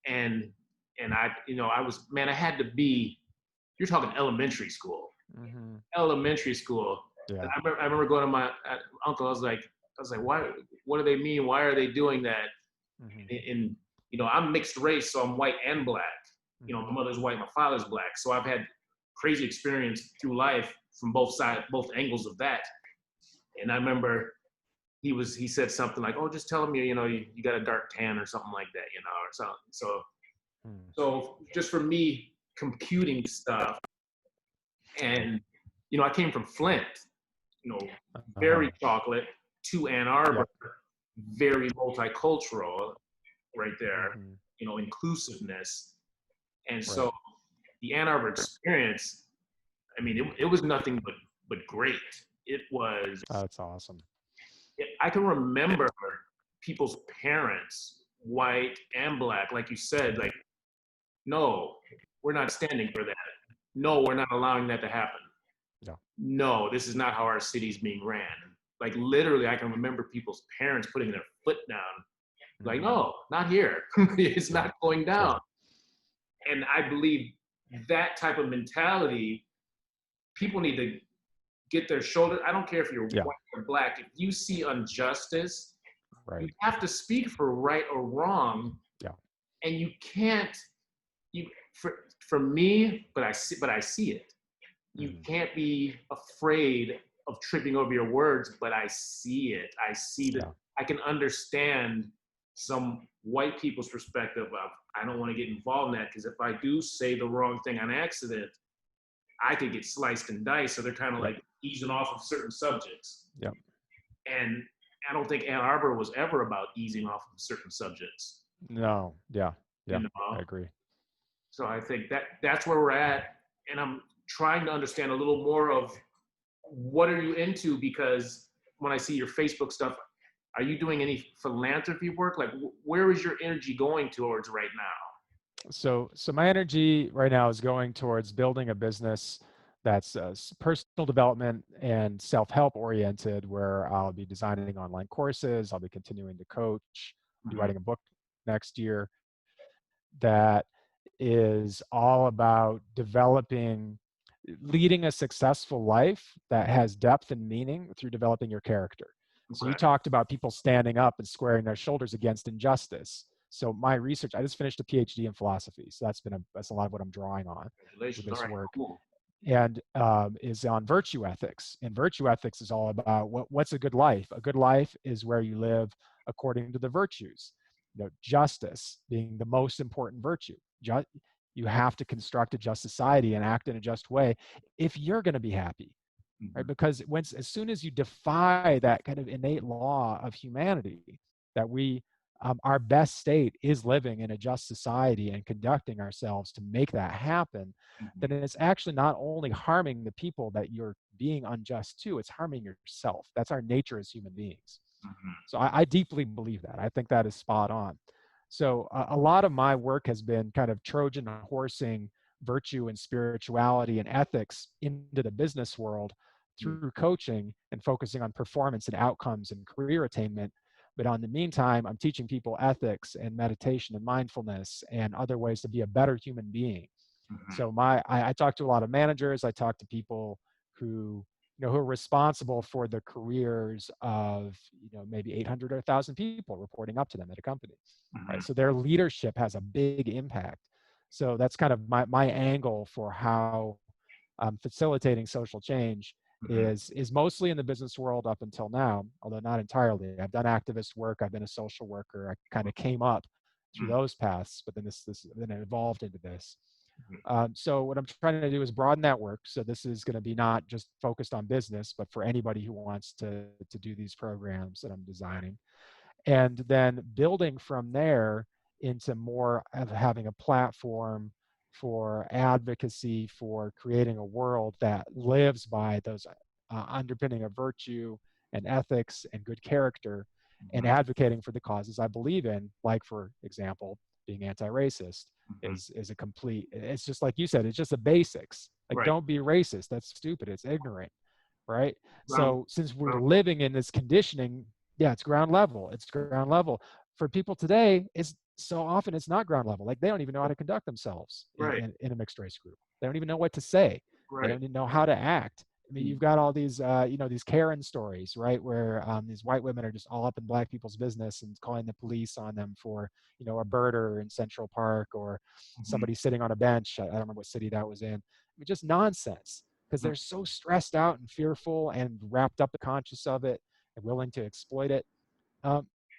And I was, man, I had to be, you're talking elementary school. Mm-hmm. Elementary school. Yeah. I remember going to my uncle. I was like, why? What do they mean? Why are they doing that? Mm-hmm. And I'm mixed race, so I'm white and black. My Mm-hmm. mother's white, my father's black. So I've had crazy experience through life from both angles of that. And I remember he said something like, "Oh, just tell him you got a dark tan or something like that, or something." So just for me computing stuff, and I came from Flint, very chocolate, to Ann Arbor, very multicultural, right there, inclusiveness. And so the Ann Arbor experience, I mean, it was nothing but great. It was, That's awesome. I can remember people's parents, white and black, like you said, like, no, we're not standing for that. No, we're not allowing that to happen. Yeah. No, this is not how our city's being ran. Like literally, I can remember people's parents putting their foot down. Like, no, not here. It's not going down. And I believe that type of mentality, people need to get their shoulder. I don't care if you're white or black. If you see injustice, you have to speak for right or wrong. Yeah. And you can't. For me, but I see it. You can't be afraid of tripping over your words, but I see it. I see that. I can understand some white people's perspective of, I don't want to get involved in that, because if I do say the wrong thing on accident, I could get sliced and diced. So they're kind of like easing off of certain subjects. Yep. And I don't think Ann Arbor was ever about easing off of certain subjects. No. Yeah. I agree. So I think that's where we're at. And I'm trying to understand a little more of what are you into, because when I see your Facebook stuff, are you doing any philanthropy work? Like, where is your energy going towards right now? So my energy right now is going towards building a business that's personal development and self-help oriented, where I'll be designing online courses. I'll be continuing to coach, be writing a book next year that is all about leading a successful life that has depth and meaning through developing your character. So you talked about people standing up and squaring their shoulders against injustice. So my research, I just finished a PhD in philosophy. So that's a lot of what I'm drawing on with this work. Cool. And is on virtue ethics. And virtue ethics is all about what's a good life. A good life is where you live according to the virtues. Justice being the most important virtue. You have to construct a just society and act in a just way if you're going to be happy, right? Because as soon as you defy that kind of innate law of humanity, that our best state is living in a just society and conducting ourselves to make that happen, then it's actually not only harming the people that you're being unjust to, it's harming yourself. That's our nature as human beings. So I deeply believe that. I think that is spot on. So a lot of my work has been kind of Trojan horsing virtue and spirituality and ethics into the business world through coaching and focusing on performance and outcomes and career attainment. But on the meantime, I'm teaching people ethics and meditation and mindfulness and other ways to be a better human being. Mhm. So I talk to a lot of managers. I talk to people who, who are responsible for the careers of, maybe 800 or 1,000 people reporting up to them at a company, right? Mhm. So their leadership has a big impact. So that's kind of my angle for how facilitating social change Mhm. is mostly in the business world up until now, although not entirely. I've done activist work. I've been a social worker. I kind of came up through Mhm. those paths, but then then it evolved into this. Mhm. So what I'm trying to do is broaden that work. So this is going to be not just focused on business, but for anybody who wants to do these programs that I'm designing, and then building from there into more of having a platform for advocacy, for creating a world that lives by those underpinning of virtue and ethics and good character, and Mhm. advocating for the causes I believe in, like, for example, being anti-racist Mhm. is a complete, it's just like you said, it's just the basics. Like, Right. don't be racist. That's stupid. It's ignorant, right? Ground, So since we're ground, living in this conditioning, yeah, it's ground level. It's ground level. For people today, it's so often it's not ground level. Like, they don't even know how to conduct themselves right. in a mixed race group. They don't even know what to say. They Right. don't even know how to act. I mean, Mm. you've got all these, these Karen stories, right, where these white women are just all up in black people's business and calling the police on them for, a birder in Central Park, or Mhm. somebody sitting on a bench. I don't remember what city that was in. I mean, just nonsense, because Mhm. they're so stressed out and fearful and wrapped up and conscious of it and willing to exploit it.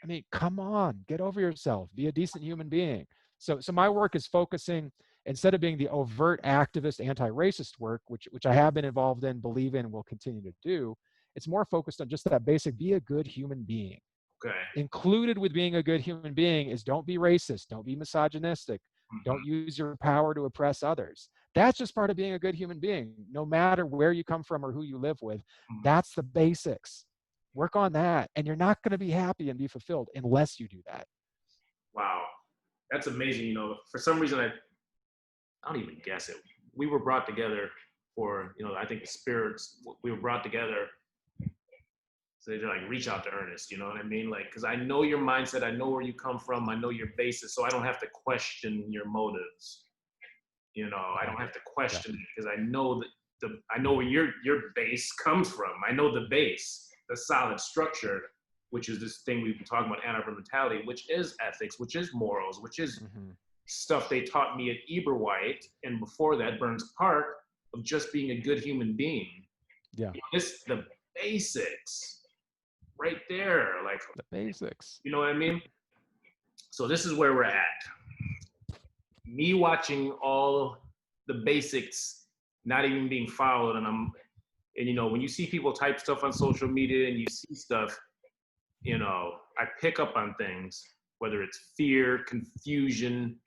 I mean, come on, get over yourself, be a decent human being. So my work is focusing, instead of being the overt activist, anti-racist work, which I have been involved in, believe in, and will continue to do. It's more focused on just that basic: be a good human being. Okay. Included with being a good human being is, don't be racist, don't be misogynistic, Mhm. don't use your power to oppress others. That's just part of being a good human being, no matter where you come from or who you live with. Mhm. That's the basics. Work on that, and you're not going to be happy and be fulfilled unless you do that. Wow. That's amazing. For some reason, I don't even guess it. We were brought together for, I think the spirits, we were brought together. So they're like, reach out to Ernest, you know what I mean? Like, because I know your mindset, I know where you come from, I know your basis, so I don't have to question your motives. I don't Okay. have to Yeah. question it, because I know that I know where your base comes from. I know the base, the solid structure, which is this thing we've been talking about, ARBOR mentality, which is ethics, which is morals, which is Mm-hmm. stuff they taught me at Eberwhite, and before that, Burns Park, of just being a good human being. Yeah. This the basics right there. Like, The basics. you know what I mean? So this is where we're at. Me watching all the basics not even being followed, and when you see people type stuff on social media and you see stuff, I pick up on things, whether it's fear, confusion,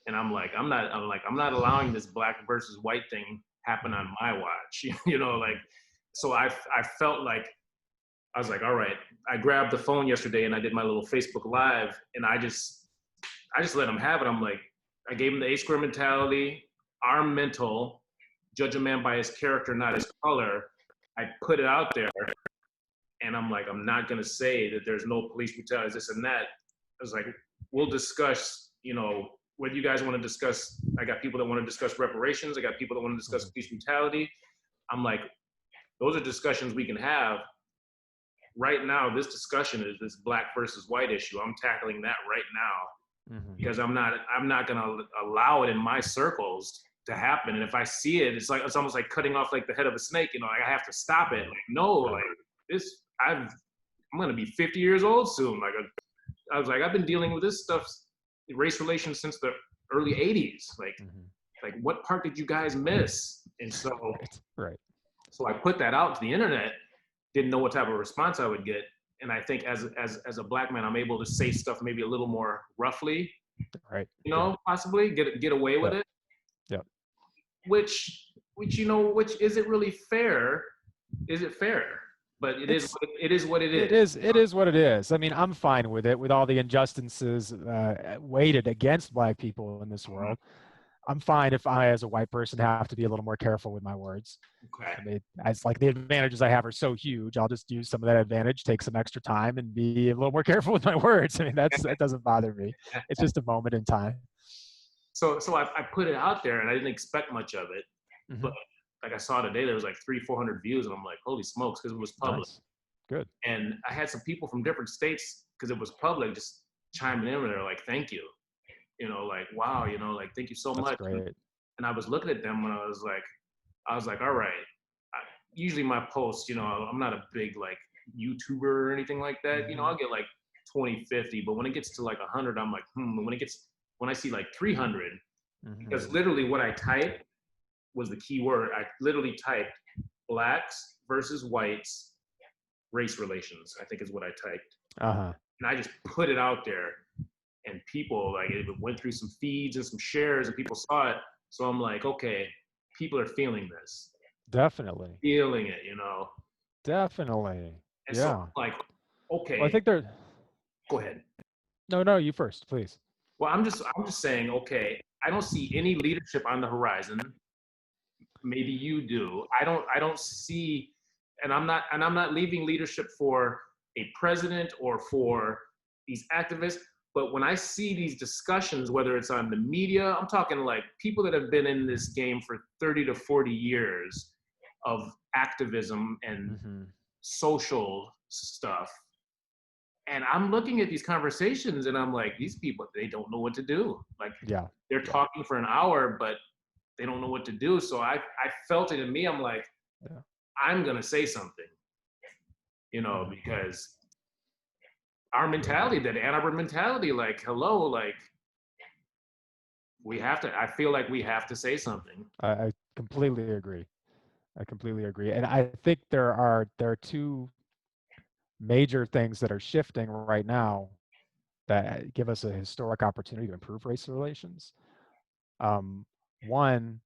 and I'm not allowing this black versus white thing happen on my watch. Like, so I felt like I was like, all right. I grabbed the phone yesterday and I did my little Facebook Live, and I just let them have it. I'm like, I gave them the A-square mentality, our mental, judge a man by his character, not his color. I put it out there, and I'm like, I'm not gonna say that there's no police brutality, this and that. I was like, we'll discuss, whether you guys want to discuss. I got people that want to discuss reparations. I got people that want to discuss Mm-hmm. police brutality. I'm like, those are discussions we can have. Right now, this discussion is this black versus white issue. I'm tackling that right now, Mm-hmm. because I'm not gonna allow it in my circles to happen. And if I see it, it's almost like cutting off like the head of a snake. Like, I have to stop it. Like, no, like this, I'm gonna be 50 years old soon. Like, I was like, I've been dealing with this stuff, race relations, since the early 80s. Like what part did you guys miss? And so, Right. I put that out to the internet. Didn't know what type of response I would get. And I think as a black man, I'm able to say stuff maybe a little more roughly, Right. possibly get away with Yep. it. Yep. Which is it really fair? Is it fair? But it is what it is. It is what it is. I mean, I'm fine with it, with all the injustices weighted against black people in this world. I'm fine if I, as a white person, have to be a little more careful with my words. Okay. I mean, as like the advantages I have are so huge, I'll just use some of that advantage, take some extra time, and be a little more careful with my words. I mean, that doesn't bother me. It's just a moment in time. So I put it out there, and I didn't expect much of it, but like I saw today, there was like 300-400 views, and I'm like, holy smokes, because it was public. Nice. Good. And I had some people from different states, because it was public, just chiming in. They're like, thank you. Like, wow, like, thank you so That's much. great. And I was looking at them when I was like, all right. Usually my posts, I'm not a big like YouTuber or anything like that. I'll get like 20, 50, but when it gets to like 100, I'm like, when I see like 300, because literally what I typed was the key word. I literally typed blacks versus whites, race relations, I think is what I typed. And I just put it out there, and people, like, it went through some feeds and some shares, and people saw it. So I'm like, okay, people are feeling this. Definitely. Feeling it, Definitely. And yeah. so I'm like, okay. Well, I think they're. Go ahead. No, you first, please. Well, I'm just saying, okay, I don't see any leadership on the horizon. Maybe you do. I don't see, and I'm not leaving leadership for a president or for these activists. But when I see these discussions, whether it's on the media, I'm talking like people that have been in this game for 30 to 40 years of activism and social stuff. And I'm looking at these conversations, and I'm like, these people, they don't know what to do. Like, they're talking for an hour, but they don't know what to do. So I felt it in me. I'm like, I'm going to say something, because our mentality, that Ann Arbor mentality, like, hello, like, I feel like we have to say something. I completely agree. And I think there are two major things that are shifting right now that give us a historic opportunity to improve race relations. One,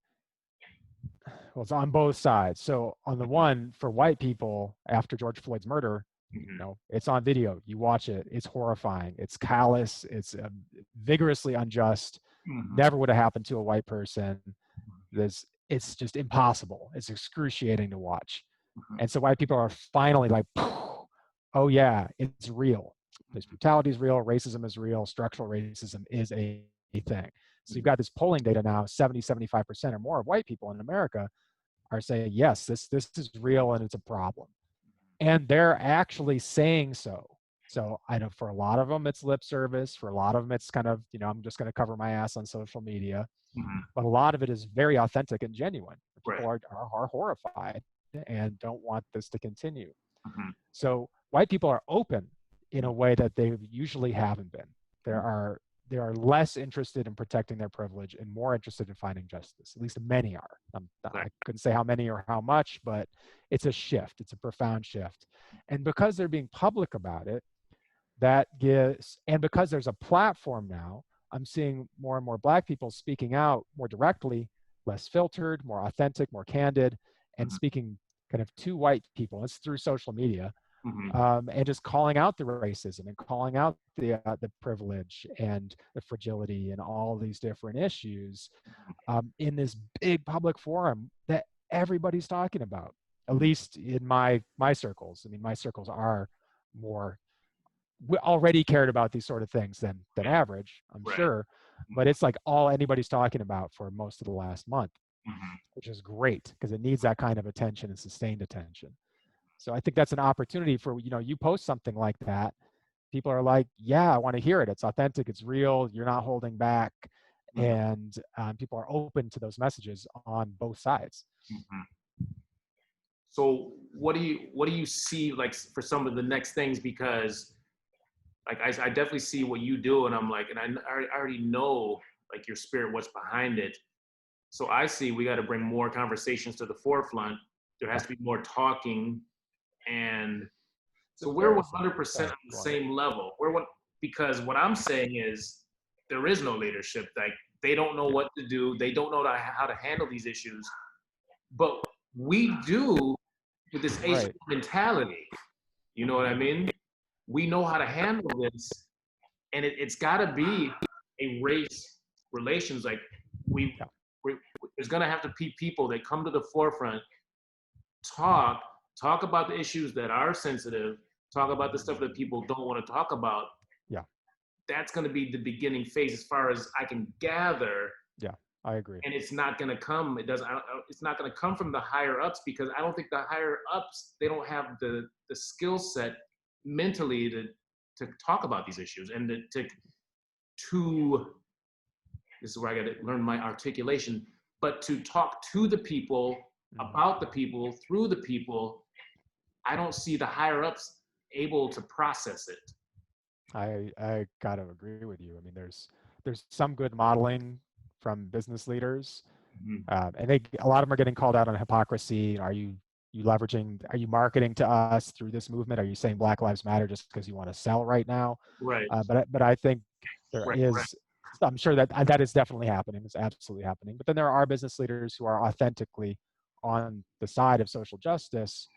well, it's on both sides. So on the one, for white people, after George Floyd's murder, it's on video. You watch it. It's horrifying. It's callous. It's vigorously unjust. Never would have happened to a white person. It's just impossible. It's excruciating to watch. And so white people are finally like, oh yeah, it's real. Police brutality is real. Racism is real. Structural racism is a thing. So you've got this polling data now, 75% or more of white people in America are saying, yes, this is real and it's a problem. And they're actually saying so. So I know for a lot of them, it's lip service. For a lot of them, it's kind of, I'm just going to cover my ass on social media. But a lot of it is very authentic and genuine. People are horrified and don't want this to continue. So white people are open in a way that they usually haven't been. They are less interested in protecting their privilege and more interested in finding justice. At least many are. I couldn't say how many or how much, but it's a shift. It's a profound shift. And because they're being public about it, and because there's a platform now, I'm seeing more and more Black people speaking out more directly, less filtered, more authentic, more candid, and speaking kind of to white people. It's through social media. And just calling out the racism and calling out the privilege and the fragility and all these different issues in this big public forum that everybody's talking about, at least in my circles. I mean, my circles are more, we already cared about these sort of things than average, I'm sure, but it's like all anybody's talking about for most of the last month, which is great because it needs that kind of attention and sustained attention. So I think that's an opportunity for, you post something like that. People are like, yeah, I want to hear it. It's authentic. It's real. You're not holding back. And people are open to those messages on both sides. So what do you see like for some of the next things? Because like, I definitely see what you do, and I'm like, and I already know like your spirit, what's behind it. So I see we got to bring more conversations to the forefront. There has to be more talking. And so we're 100% on the same level. Because what I'm saying is there is no leadership. Like, they don't know what to do. They don't know how to handle these issues. But we do with this Asian mentality. You know what I mean? We know how to handle this. And it's got to be a race relations. Like, we, we there's going to have to be people that come to the forefront, talk about the issues that are sensitive, talk about the stuff that people don't want to talk about. Yeah. That's going to be the beginning phase as far as I can gather. Yeah, I agree. And it's not going to come, it's not going to come from the higher ups, because I don't think the higher ups, they don't have the skill set mentally to talk about these issues, and to this is where I got to learn my articulation, but to talk to the people, about the people, through the people. I don't see the higher ups able to process it. I gotta agree with you. I mean, there's some good modeling from business leaders, and a lot of them are getting called out on hypocrisy. Are you marketing to us through this movement? Are you saying Black Lives Matter just because you want to sell right now? Right. But I think there is. Right. I'm sure that is definitely happening. It's absolutely happening. But then there are business leaders who are authentically on the side of social justice,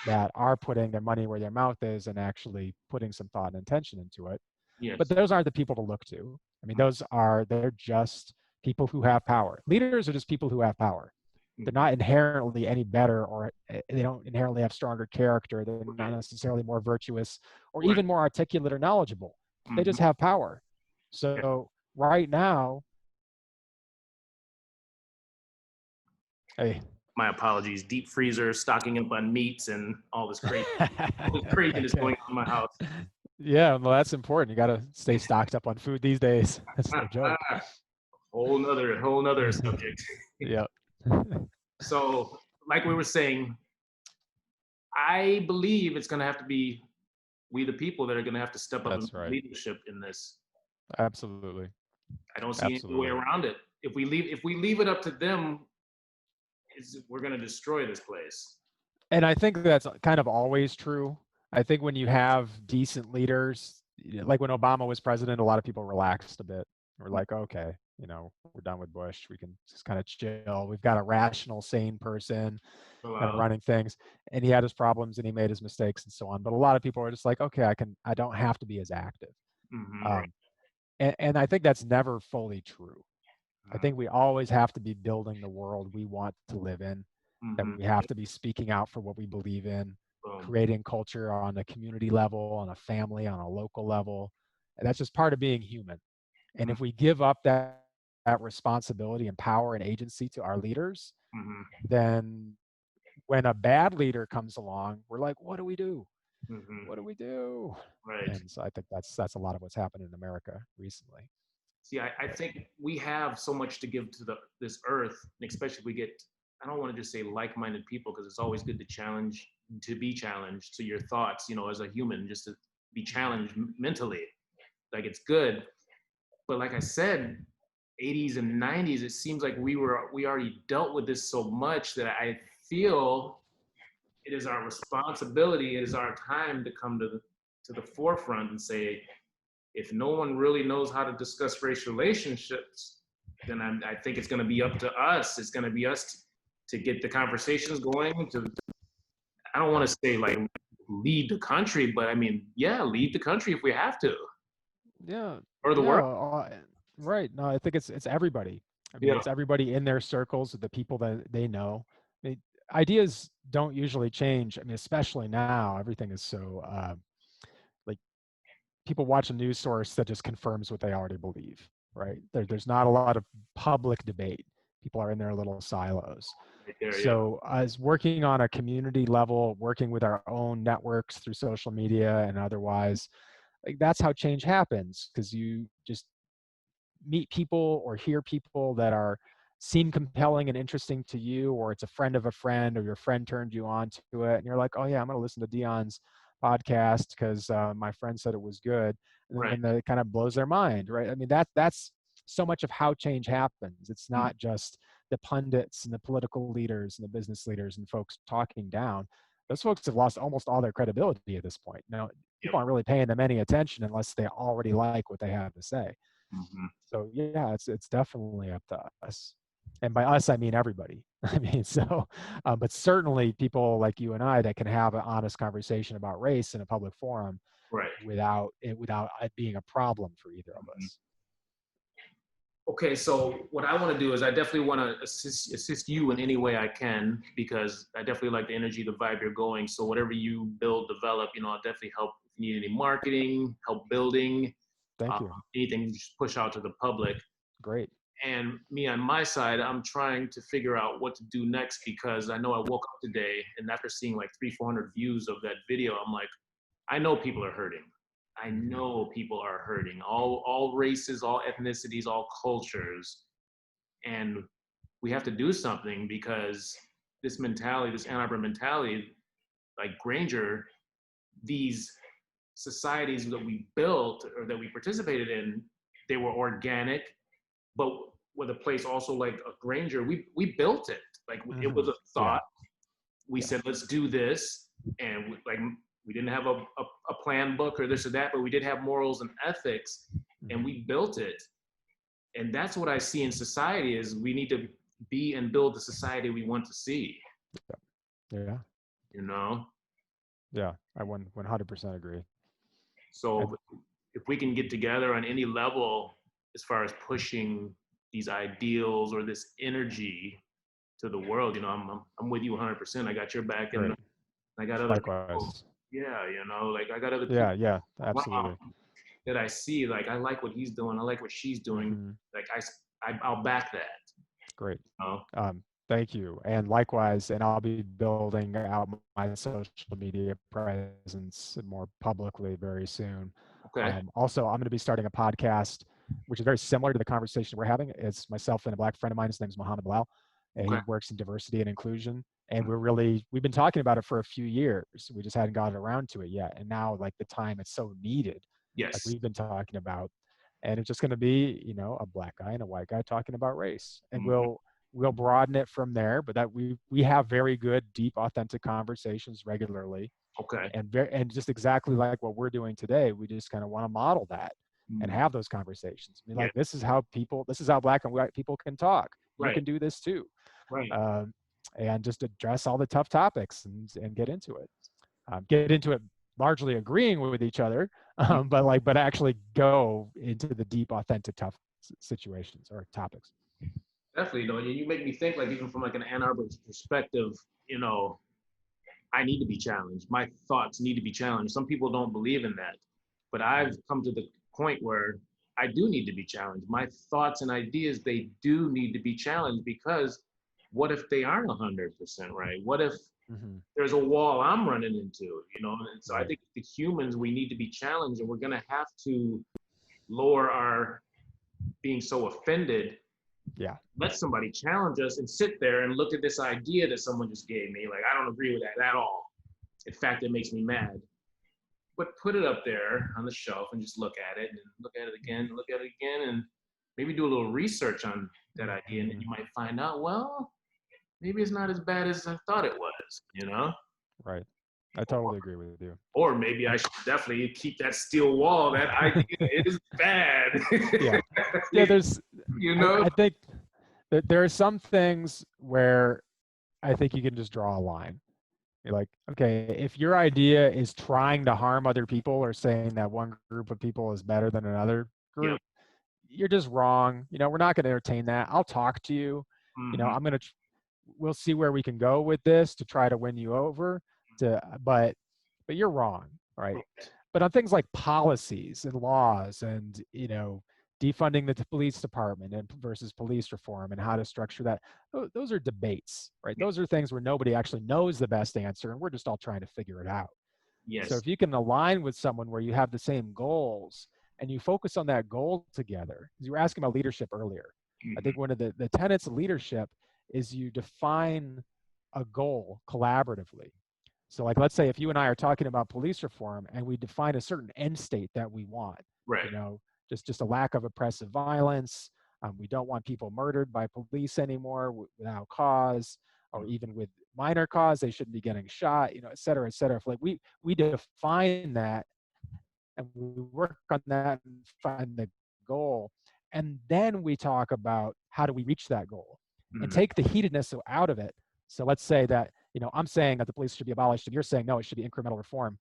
that are putting their money where their mouth is and actually putting some thought and intention into it. Yes. But those aren't the people to look to. I mean, they're just people who have power. Leaders are just people who have power. They're not inherently any better, or they don't inherently have stronger character. They're not necessarily more virtuous or even more articulate or knowledgeable. They just have power. So right now, hey. My apologies. Deep freezer, stocking up on meats, and all this craziness going on in my house. Yeah, well, that's important. You got to stay stocked up on food these days. That's no joke. Whole nother subject. Yeah. So, like we were saying, I believe it's going to have to be we the people that are going to have to step up in leadership in this. Absolutely. I don't see any way around it. If we leave it up to them, we're going to destroy this place. And I think that's kind of always true. I think when you have decent leaders, like when Obama was president, a lot of people relaxed a bit. We're like, okay, we're done with Bush. We can just kind of chill. We've got a rational, sane person kind of running things. And he had his problems and he made his mistakes and so on. But a lot of people are just like, okay, I don't have to be as active. And I think that's never fully true. I think we always have to be building the world we want to live in, that we have to be speaking out for what we believe in, creating culture on a community level, on a family, on a local level. And that's just part of being human. And if we give up that responsibility and power and agency to our leaders, then when a bad leader comes along, we're like, what do we do? What do we do? Right. And so I think that's a lot of what's happened in America recently. See, I think we have so much to give to this earth, and especially if we get, I don't want to just say like-minded people, because it's always good to be challenged to your thoughts, as a human, just to be challenged mentally. Like, it's good. But like I said, 80s and 90s, it seems like we already dealt with this so much that I feel it is our responsibility, it is our time to come to the forefront and say, if no one really knows how to discuss race relationships, then I think it's going to be up to us. It's going to be us to get the conversations going. I don't want to say like lead the country, but I mean, lead the country if we have to. Yeah. Or the world. Right. No, I think it's everybody. I mean, it's everybody in their circles, the people that they know. I mean, ideas don't usually change. I mean, especially now, everything is so people watch a news source that just confirms what they already believe, right? There's not a lot of public debate. People are in their little silos. Right there, so as working on a community level, working with our own networks through social media and otherwise, like that's how change happens, because you just meet people or hear people that seem compelling and interesting to you, or it's a friend of a friend, or your friend turned you on to it, and you're like, oh yeah, I'm going to listen to Dion's podcast because my friend said it was good, and then it kind of blows their mind, right? I mean, that's so much of how change happens. It's not just the pundits and the political leaders and the business leaders and folks talking down. Those folks have lost almost all their credibility at this point. Now, people aren't really paying them any attention unless they already like what they have to say. So yeah, it's definitely up to us. And by us, I mean everybody. I mean, so, but certainly people like you and I that can have an honest conversation about race in a public forum, without it being a problem for either of us. Okay, so what I want to do is I definitely want to assist you in any way I can, because I definitely like the energy, the vibe you're going. So whatever you build, develop, I'll definitely help. If you need any marketing, help building, Thank you. anything, just push out to the public. Great. And me on my side, I'm trying to figure out what to do next, because I know I woke up today and after seeing like 300-400 views of that video, I'm like, I know people are hurting. I know people are hurting. All races, all ethnicities, all cultures. And we have to do something, because this mentality, this Ann Arbor mentality, like Granger, these societies that we built or that we participated in, they were organic, but with a place also like a Granger, we built it. Like it was a thought. We said, let's do this. And we didn't have a plan book or this or that, but we did have morals and ethics, and we built it. And that's what I see in society, is we need to be and build the society we want to see. Yeah. Yeah, I 100% agree. So if we can get together on any level as far as pushing these ideals or this energy to the world, I'm with you 100%. I got your back, and I got other people. Yeah, like I got other people. Yeah, absolutely. That I see, like I like what he's doing, I like what she's doing. Like I'll back that. Great. Thank you. And likewise, and I'll be building out my social media presence more publicly very soon. Okay. Also, I'm going to be starting a podcast, which is very similar to the conversation we're having. It's myself and a Black friend of mine. His name is Mohammed Bilal. And he works in diversity and inclusion. And we've been talking about it for a few years. We just hadn't gotten around to it yet. And now, like, the time it's so needed. Yes. Like we've been talking about. And it's just going to be, a Black guy and a white guy talking about race. And we'll broaden it from there, but that we have very good, deep, authentic conversations regularly. Okay. And just exactly like what we're doing today, we just kind of want to model that and have those conversations. I mean, like, this is how Black and white people can talk. You can do this too. Right. And just address all the tough topics and get into it. Get into it largely agreeing with each other, but actually go into the deep, authentic, tough situations or topics. Definitely, you make me think, like, even from like an Ann Arbor perspective, I need to be challenged. My thoughts need to be challenged. Some people don't believe in that, but I've come to the point where I do need to be challenged. My thoughts and ideas, they do need to be challenged, because what if they aren't 100% right? What if there's a wall I'm running into, And so I think the humans, we need to be challenged, and we're going to have to lower our being so offended. Yeah. Let somebody challenge us and sit there and look at this idea that someone just gave me. Like, I don't agree with that at all. In fact, it makes me mad. But put it up there on the shelf and just look at it, and look at it again, and maybe do a little research on that idea. And then you might find out, well, maybe it's not as bad as I thought it was, Right. I totally agree with you. Or maybe I should definitely keep that steel wall. That idea is bad. Yeah, there's, I think that there are some things where I think you can just draw a line. You're like, okay, if your idea is trying to harm other people or saying that one group of people is better than another group, you're just wrong. We're not going to entertain that. I'll talk to you. We'll see where we can go with this to try to win you over. But you're wrong, right? But on things like policies and laws and defunding the police department and versus police reform and how to structure that, those are debates, right? Those are things where nobody actually knows the best answer, and we're just all trying to figure it out. Yes. So if you can align with someone where you have the same goals and you focus on that goal together, because you were asking about leadership earlier. I think one of the tenets of leadership is you define a goal collaboratively. So, like, let's say if you and I are talking about police reform and we define a certain end state that we want, right? Just a lack of oppressive violence. We don't want people murdered by police anymore without cause, or even with minor cause, they shouldn't be getting shot, et cetera, et cetera. Like we define that and we work on that and find the goal. And then we talk about how do we reach that goal and take the heatedness out of it. So let's say that, I'm saying that the police should be abolished and you're saying, no, it should be incremental reform.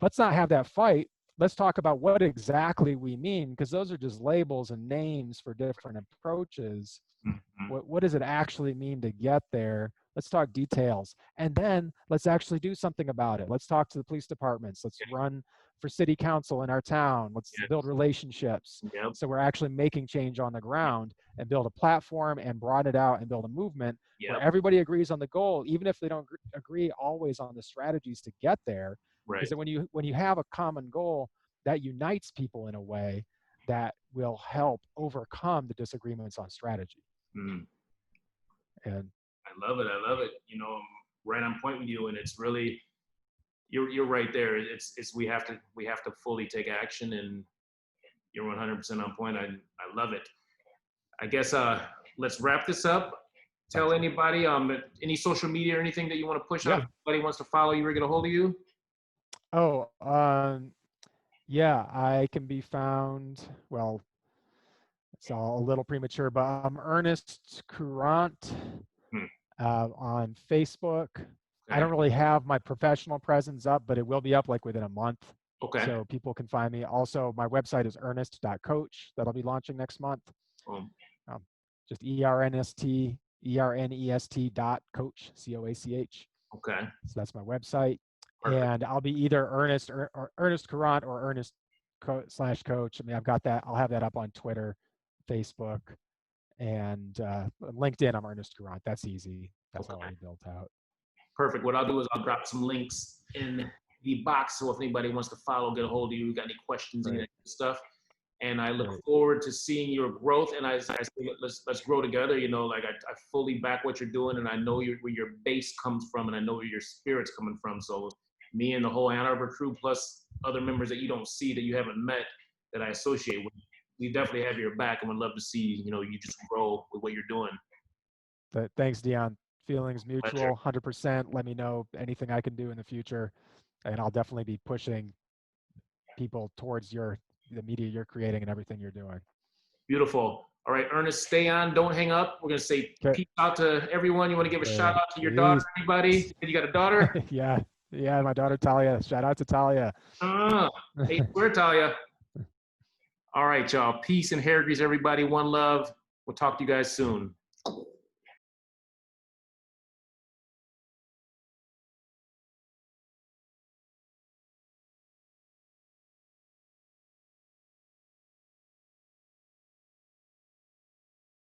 Let's not have that fight. let's talk about what exactly we mean, because those are just labels and names for different approaches. Mhm. What does it actually mean to get there? Let's talk details. And then let's actually do something about it. Let's talk to the police departments. Let's run for city council in our town. Let's Yes. build relationships. Yep. So we're actually making change on the ground and build a platform and broaden it out and build a movement where Yep. everybody agrees on the goal, even if they don't agree always on the strategies to get there. Right. Because when you have a common goal, that unites people in a way that will help overcome the disagreements on strategy. Mm. And I love it. I love it. You know, I'm right on point with you, and it's really, you're right there. It's we have to fully take action, and you're 100% on point. I love it. I guess let's wrap this up. Tell anybody any social media or anything that you want to push out. If anybody wants to follow you or get a hold of you. Oh, yeah, I can be found. Well, it's all a little premature, but I'm Ernest Courant on Facebook. Okay. I don't really have my professional presence up, but it will be up like within a month. Okay. So people can find me. Also, my website is ernest.coach. That'll be launching next month. Just ERNEST.coach, COACH. Okay. So that's my website. Perfect. And I'll be either Ernest or Ernest Courant or Ernest /coach. I mean, I've got that. I'll have that up on Twitter, Facebook, and LinkedIn. I'm Ernest Courant. That's easy. That's already built out. Perfect. What I'll do is I'll drop some links in the box. So if anybody wants to follow, get a hold of you, got any questions, any stuff. And I look forward to seeing your growth. And I say, let's grow together. You know, like I fully back what you're doing, and I know where your base comes from, and I know where your spirit's coming from. So me and the whole Ann Arbor crew, plus other members that you don't see, that you haven't met, that I associate with, we definitely have your back, and would love to see, you know, you just grow with what you're doing. But thanks, Dion. Feelings mutual, Pleasure. 100%. Let me know anything I can do in the future, and I'll definitely be pushing people towards the media you're creating and everything you're doing. Beautiful. All right, Ernest, stay on. Don't hang up. We're going to say peace out to everyone. You want to give a shout out to your daughter, anybody? You got a daughter? Yeah, my daughter, Talia. Shout out to Talia. Hey, where Talia? All right, y'all. Peace and hair grease, everybody. One love. We'll talk to you guys soon.